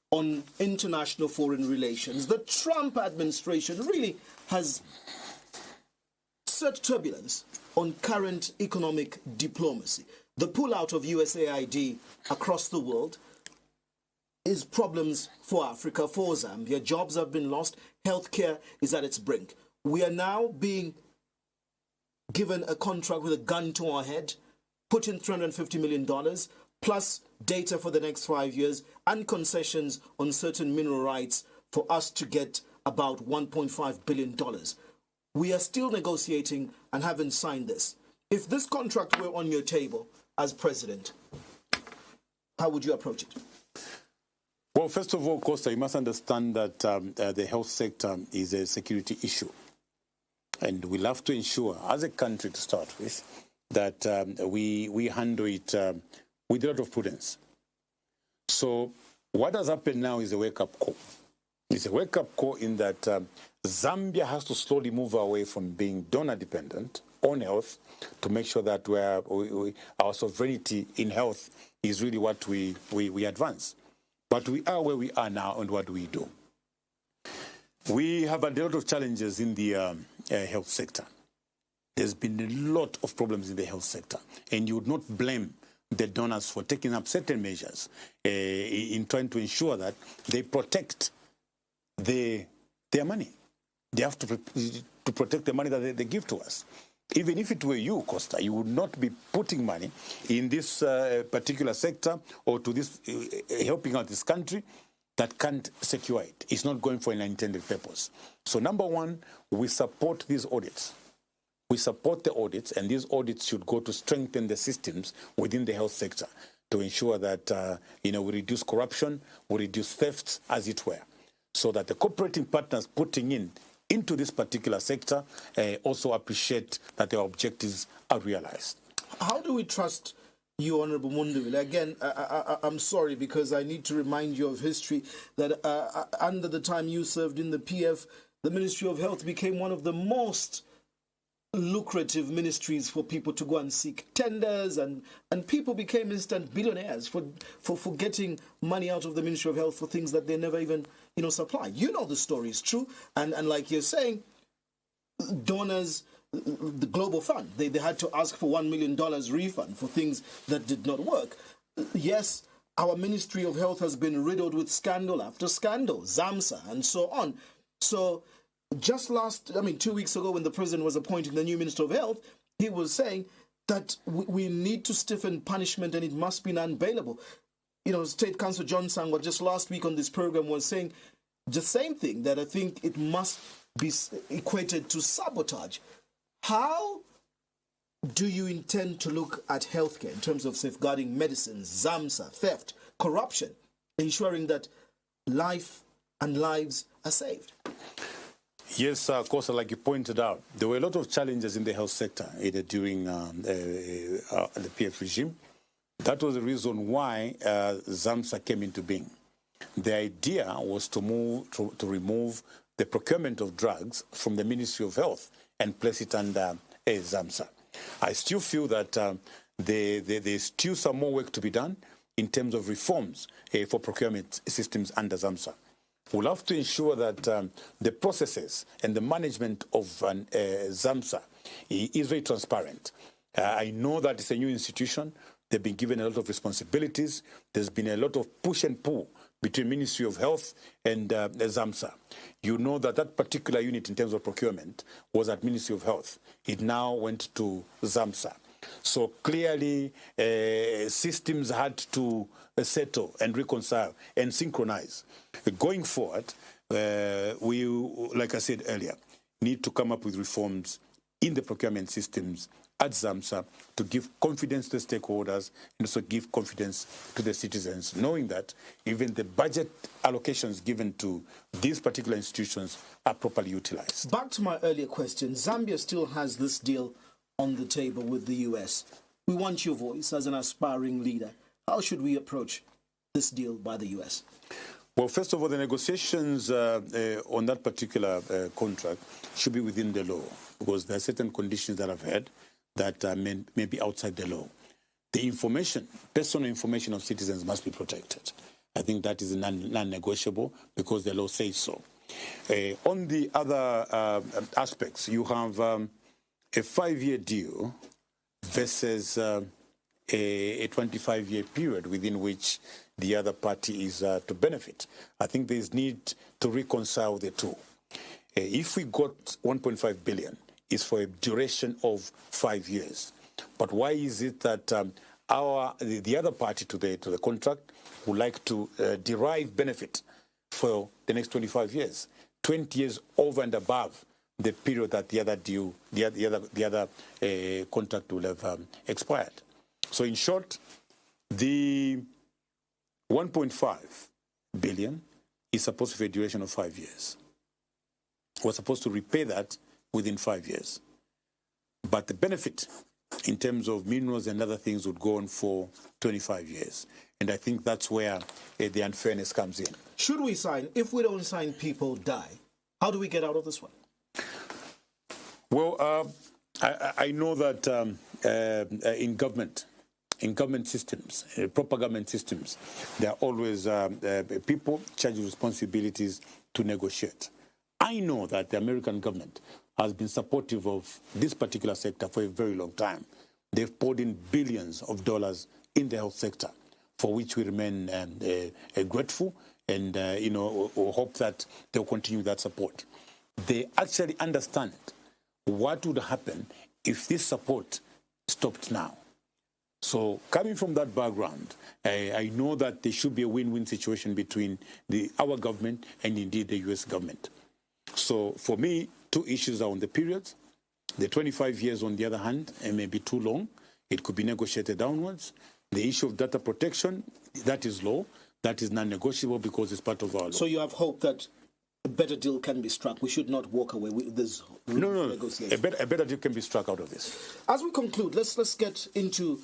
on international foreign relations. The Trump administration really has set turbulence on current economic diplomacy. The pullout of USAID across the world is problems for Africa, for Zambia. Jobs have been lost. Healthcare is at its brink. We are now being given a contract with a gun to our head, put in $350 million, plus data for the next 5 years, and concessions on certain mineral rights for us to get about $1.5 billion. We are still negotiating and haven't signed this. If this contract were on your table as president, how would you approach it? Well, first of all, Costa, you must understand that the health sector is a security issue. And we'll have to ensure, as a country to start with, that we handle it with a lot of prudence. So what has happened now is a wake-up call. It's a wake-up call in that Zambia has to slowly move away from being donor-dependent on health to make sure that our sovereignty in health is really what we advance. But we are where we are now, and what do we do? We have had a lot of challenges in the health sector. There's been a lot of problems in the health sector, and you would not blame the donors for taking up certain measures in trying to ensure that they protect their money. They have to protect the money that they give to us. Even if it were you, Costa, you would not be putting money in this particular sector or to this helping out this country that can't secure it. It's not going for an intended purpose. So number one, we support these audits. We support the audits, and these audits should go to strengthen the systems within the health sector to ensure that we reduce corruption, we reduce thefts, as it were, so that the cooperating partners putting into this particular sector also appreciate that their objectives are realized. How do we trust you, Honorable Mundubile? Again, I'm sorry, because I need to remind you of history, that under the time you served in the PF, the Ministry of Health became one of the most lucrative ministries for people to go and seek tenders, and people became instant billionaires for getting money out of the Ministry of Health for things that they never even supply. You know the story is true, and like you're saying, donors, the Global Fund, they had to ask for $1 million refund for things that did not work. Yes, our Ministry of Health has been riddled with scandal after scandal, ZAMSA and so on. So just 2 weeks ago, when the president was appointing the new Minister of Health, he was saying that we need to stiffen punishment and it must be non-bailable. State Councillor John Sangwa just last week on this program was saying the same thing, that I think it must be equated to sabotage. How do you intend to look at healthcare in terms of safeguarding medicines, ZAMSA, theft, corruption, ensuring that life and lives are saved? Yes, Costa, like you pointed out, there were a lot of challenges in the health sector during the PF regime. That was the reason why ZAMSA came into being. The idea was to remove the procurement of drugs from the Ministry of Health and place it under ZAMSA. I still feel that there's still some more work to be done in terms of reforms for procurement systems under ZAMSA. We'll have to ensure that the processes and the management of ZAMSA is very transparent. I know that it's a new institution. They've been given a lot of responsibilities. There's been a lot of push and pull between Ministry of Health and ZAMSA. You know that that particular unit in terms of procurement was at Ministry of Health. It now went to ZAMSA. So clearly, systems had to settle and reconcile and synchronize. Going forward, we, like I said earlier, need to come up with reforms in the procurement systems at ZAMSA to give confidence to the stakeholders and also give confidence to the citizens, knowing that even the budget allocations given to these particular institutions are properly utilized. Back to my earlier question, Zambia still has this deal on the table with the US. We want your voice as an aspiring leader. How should we approach this deal by the US? Well, first of all, the negotiations on that particular contract should be within the law, because there are certain conditions that I've heard that may be outside the law. The information, personal information of citizens must be protected. I think that is non-negotiable because the law says so. On the other aspects, you have a 5-year deal versus a 25-year period within which the other party is to benefit. I think there is need to reconcile the two. If we got 1.5 billion, it's for a duration of 5 years. But why is it that the other party to the contract would like to derive benefit for the next 25 years, 20 years over and above the period that the other contract will have expired? So in short, the 1.5 billion is supposed to be a duration of 5 years. We're supposed to repay that within 5 years. But the benefit in terms of minerals and other things would go on for 25 years. And I think that's where the unfairness comes in. Should we sign? If we don't sign, people die. How do we get out of this one? Well, I know that in government systems, proper government systems, there are always people charged with responsibilities to negotiate. I know that the American government has been supportive of this particular sector for a very long time. They've poured in billions of dollars in the health sector, for which we remain grateful and hope that they'll continue that support. They actually understand what would happen if this support stopped now. So coming from that background, I know that there should be a win-win situation between our government and indeed the US government. So for me, two issues are on the periods. The 25 years, on the other hand, may be too long. It could be negotiated downwards. The issue of data protection, that is law. That is non-negotiable because it's part of our law. So you have hope that a better deal can be struck. We should not walk away with this negotiation. A better deal can be struck out of this. As we conclude, let's get into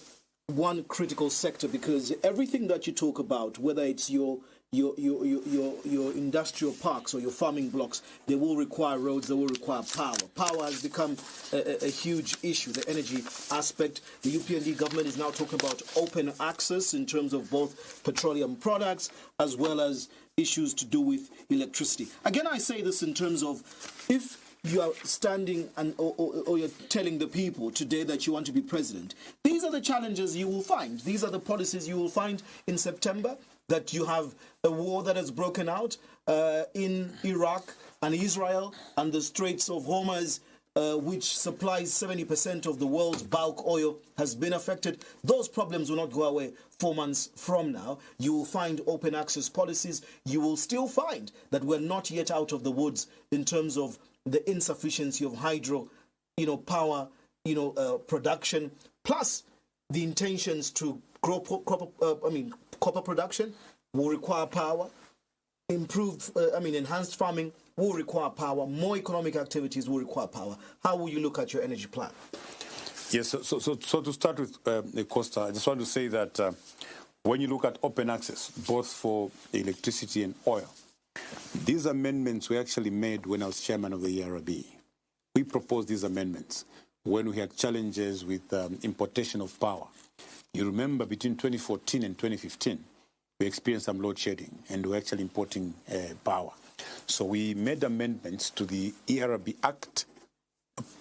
one critical sector, because everything that you talk about, whether it's your industrial parks or your farming blocks, they will require roads, they will require power. Power has become a huge issue, the energy aspect. The UPND government is now talking about open access in terms of both petroleum products as well as issues to do with electricity. Again, I say this in terms of, if you are standing or you're telling the people today that you want to be president, these are the challenges you will find. These are the policies you will find in September, that you have a war that has broken out in Iraq and Israel, and the Straits of Hormuz, which supplies 70% of the world's bulk oil, has been affected. Those problems will not go away 4 months from now. You will find open access policies. You will still find that we're not yet out of the woods in terms of the insufficiency of hydro, power, production, plus the intentions to grow copper production will require power. Enhanced farming will require power. More economic activities will require power. How will you look at your energy plan? Yes, so to start with, Costa, I just want to say that when you look at open access, both for electricity and oil, these amendments were actually made when I was chairman of the ERB. We proposed these amendments when we had challenges with importation of power. You remember between 2014 and 2015, we experienced some load shedding and we're actually importing power. So we made amendments to the ERB Act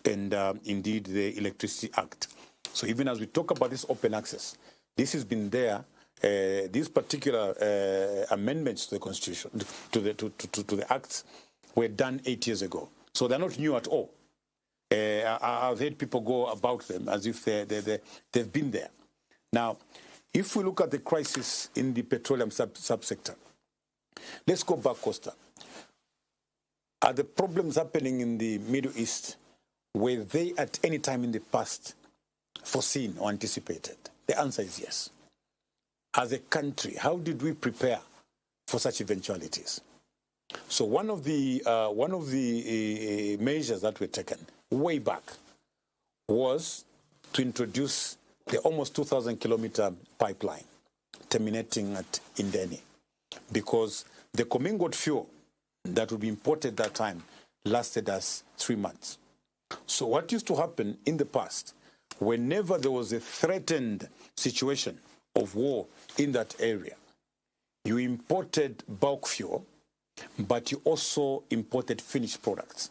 and indeed the Electricity Act. So even as we talk about this open access, this has been there. These particular amendments to the Constitution, to the Acts, were done 8 years ago. So they're not new at all. I've heard people go about them as if they've been there. Now, if we look at the crisis in the petroleum subsector, let's go back, Costa. Are the problems happening in the Middle East, were they at any time in the past foreseen or anticipated? The answer is yes. As a country, how did we prepare for such eventualities? So one of the measures that were taken way back was to introduce the almost 2,000-kilometer pipeline terminating at Indeni, because the commingled fuel that would be imported that time lasted us 3 months. So what used to happen in the past, whenever there was a threatened situation of war in that area, you imported bulk fuel, but you also imported finished products.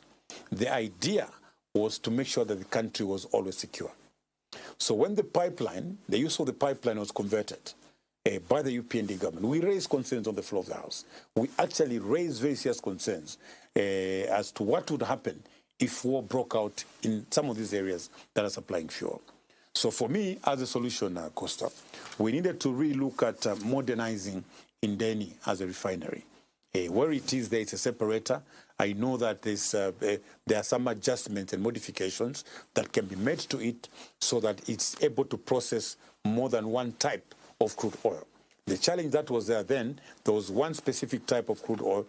The idea was to make sure that the country was always secure. So when the use of the pipeline was converted by the UPND government, we raised concerns on the floor of the House. We actually raised very serious concerns as to what would happen if war broke out in some of these areas that are supplying fuel. So for me, as a solution, Costa, we needed to re-look at modernizing Indeni as a refinery. Where it is there, it's a separator. I know that there are some adjustments and modifications that can be made to it so that it's able to process more than one type of crude oil. The challenge that was there then, there was one specific type of crude oil,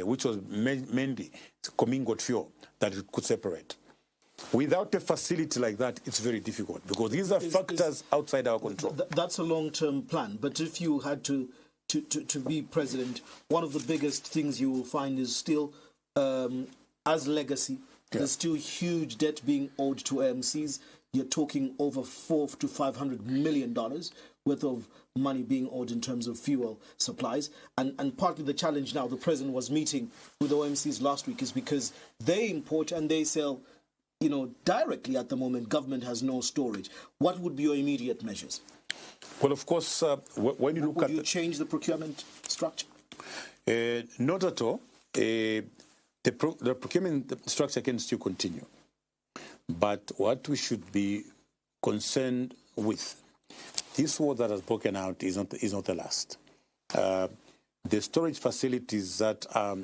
which was mainly commingled fuel, that it could separate. Without a facility like that, it's very difficult because these are factors outside our control. That's a long-term plan. But if you had to be president, one of the biggest things you will find is still, as legacy, there's still huge debt being owed to AMCs. You're talking over $400 to $500 million worth of money being owed in terms of fuel supplies. And partly the challenge now, the president was meeting with OMCs last week, is because they import and they sell, directly at the moment. Government has no storage. What would be your immediate measures? Well, of course, when you look at... Would you change the procurement structure? Not at all. The procurement structure can still continue. But what we should be concerned with, this war that has broken out is not the last. The storage facilities that are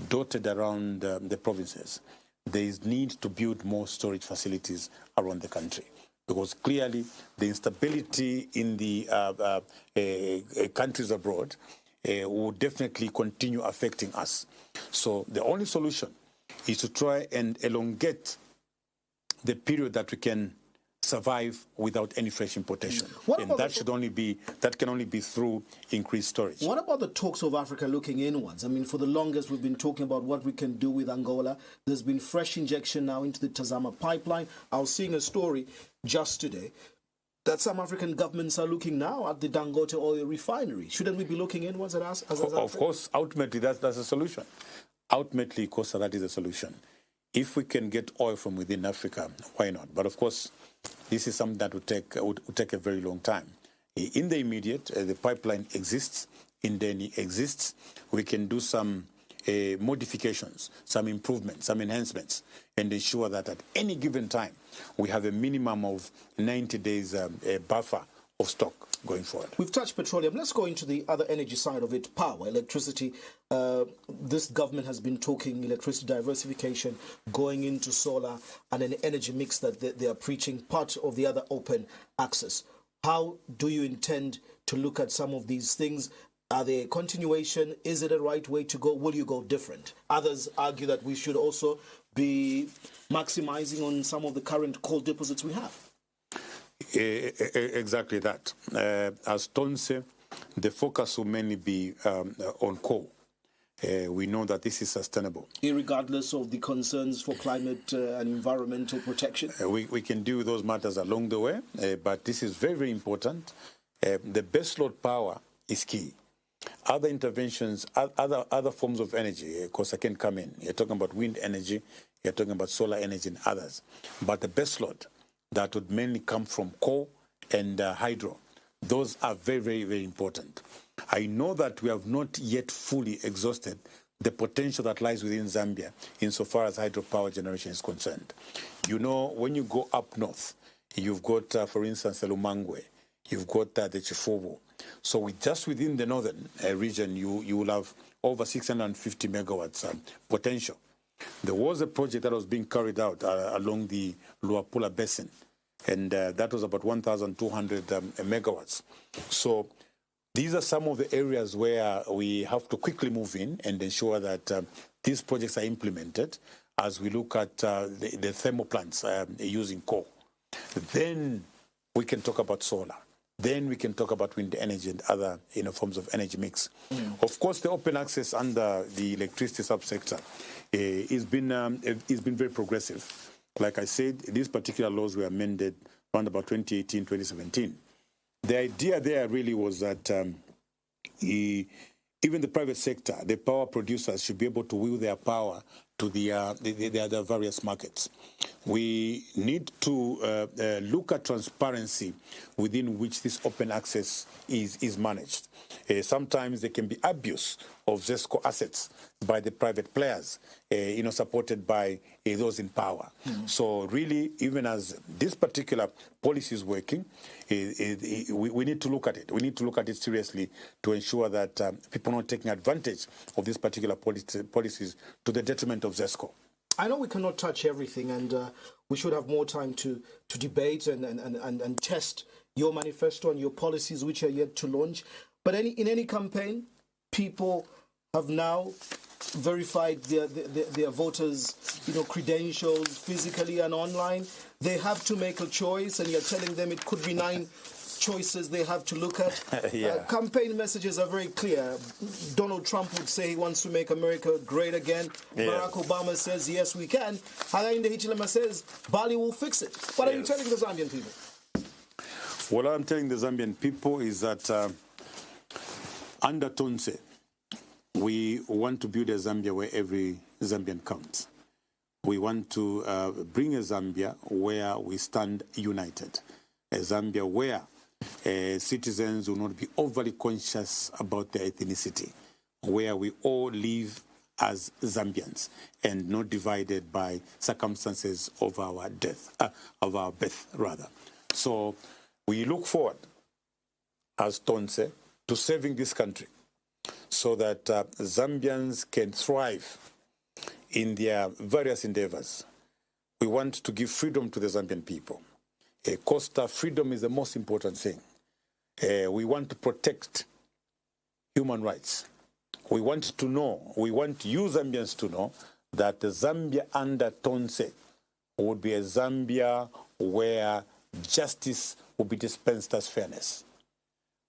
dotted around the provinces, there is need to build more storage facilities around the country. Because clearly the instability in the countries abroad will definitely continue affecting us. So the only solution is to try and elongate the period that we can survive without any fresh importation. And that can only be through increased storage. What about the talks of Africa looking inwards? I mean, for the longest we've been talking about what we can do with Angola. There's been fresh injection now into the Tazama pipeline. I was seeing a story just today that some African governments are looking now at the Dangote oil refinery. Shouldn't we be looking inwards at us? Of course, ultimately that's a solution. Ultimately, Costa, that is a solution. If we can get oil from within Africa, why not? But of course, this is something that would take a very long time. In the immediate, the pipeline exists, Indeni exists. We can do some modifications, some improvements, some enhancements, and ensure that at any given time we have a minimum of 90 days buffer of stock going forward. We've touched petroleum. Let's go into the other energy side of it, power, electricity. This government has been talking electricity diversification, going into solar and an energy mix that they are preaching, part of the other open access. How do you intend to look at some of these things? Are they a continuation? Is it a right way to go? Will you go different? Others argue that we should also be maximizing on some of the current coal deposits we have. Exactly that. As Ton said, the focus will mainly be on coal. We know that this is sustainable. Irregardless of the concerns for climate and environmental protection? We can deal with those matters along the way, but this is very, very important. The baseload power is key. Other interventions, other forms of energy, Costa can come in. You're talking about wind energy, you're talking about solar energy and others. But the baseload, that would mainly come from coal and hydro. Those are very, very, very important. I know that we have not yet fully exhausted the potential that lies within Zambia insofar as hydropower generation is concerned. You know, when you go up north, you've got, for instance, the Lumangwe, you've got the Chifubu. So just within the northern region, you will have over 650 megawatts potential. There was a project that was being carried out along the Luapula Basin, and that was about 1,200 megawatts. So these are some of the areas where we have to quickly move in and ensure that these projects are implemented as we look at the thermal plants using coal. Then we can talk about solar. Then we can talk about wind energy and other forms of energy mix. Of course, the open access under the electricity subsector has been very progressive. Like I said, these particular laws were amended around about 2018, 2017. The idea there really was that even the private sector, the power producers, should be able to wheel their power to the other various markets. We need to look at transparency within which this open access is managed. Sometimes there can be abuse of ZESCO assets by the private players, supported by those in power. So really, even as this particular policy is working, we need to look at it. We need to look at it seriously to ensure that people are not taking advantage of these particular policies to the detriment of ZESCO. I know we cannot touch everything, and we should have more time to debate and test your manifesto and your policies, which are yet to launch. But in any campaign, people have now verified their voters' credentials physically and online. They have to make a choice, and you're telling them it could be 9 choices they have to look at. Campaign messages are very clear. Donald Trump would say he wants to make America great again. Barack Obama says, yes, we can. Hakainde Hichilema says, Bali will fix it. What are you telling the Zambian people? What I'm telling the Zambian people is that under Tonse, we want to build a Zambia where every Zambian counts. We want to bring a Zambia where we stand united, a Zambia where citizens will not be overly conscious about their ethnicity, where we all live as Zambians and not divided by circumstances of our birth rather. So we look forward, as Tonse, to saving this country so that Zambians can thrive in their various endeavors. We want to give freedom to the Zambian people. Costa, freedom is the most important thing. We want to protect human rights. We want you Zambians to know that the Zambia under Tonse would be a Zambia where justice will be dispensed as fairness.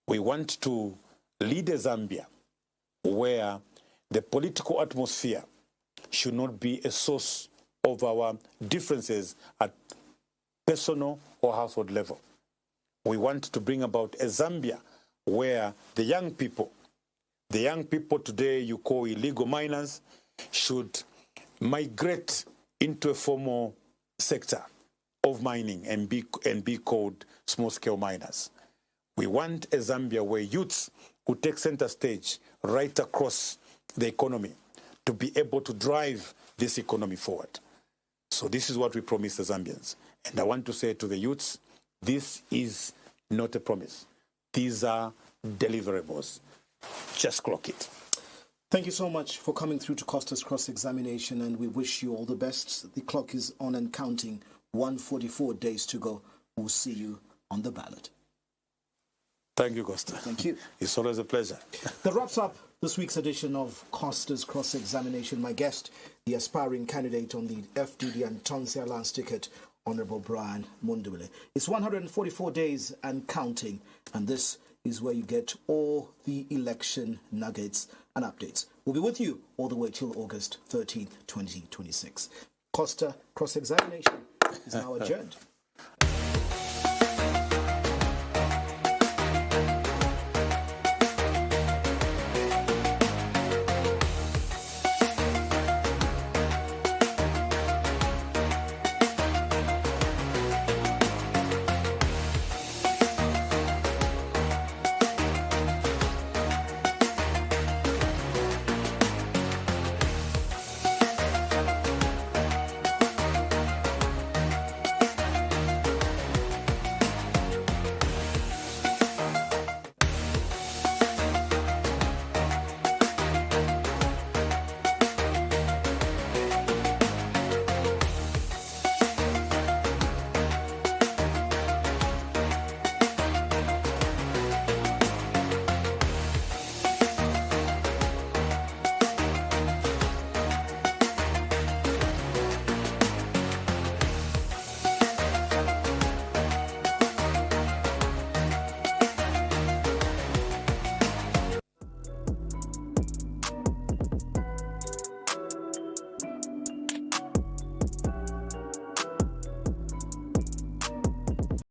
We want to lead a Zambia where the political atmosphere should not be a source of our differences at personal or household level. We want to bring about a Zambia where the young people today you call illegal miners, should migrate into a formal sector of mining and be called small-scale miners. We want a Zambia where youths who take center stage right across the economy to be able to drive this economy forward. So this is what we promise the Zambians. And I want to say to the youths, this is not a promise. These are deliverables. Just clock it. Thank you so much for coming through to Costa's cross-examination, and we wish you all the best. The clock is on and counting. 144 days to go. We'll see you on the ballot. Thank you, Costa. Thank you. It's always a pleasure. That wraps up this week's edition of Costa's cross-examination. My guest, the aspiring candidate on the FDD and Tonse Alliance ticket, Honourable Brian Mundubile. It's 144 days and counting, and this is where you get all the election nuggets and updates. We'll be with you all the way till August 13th, 2026. Costa cross-examination is now adjourned.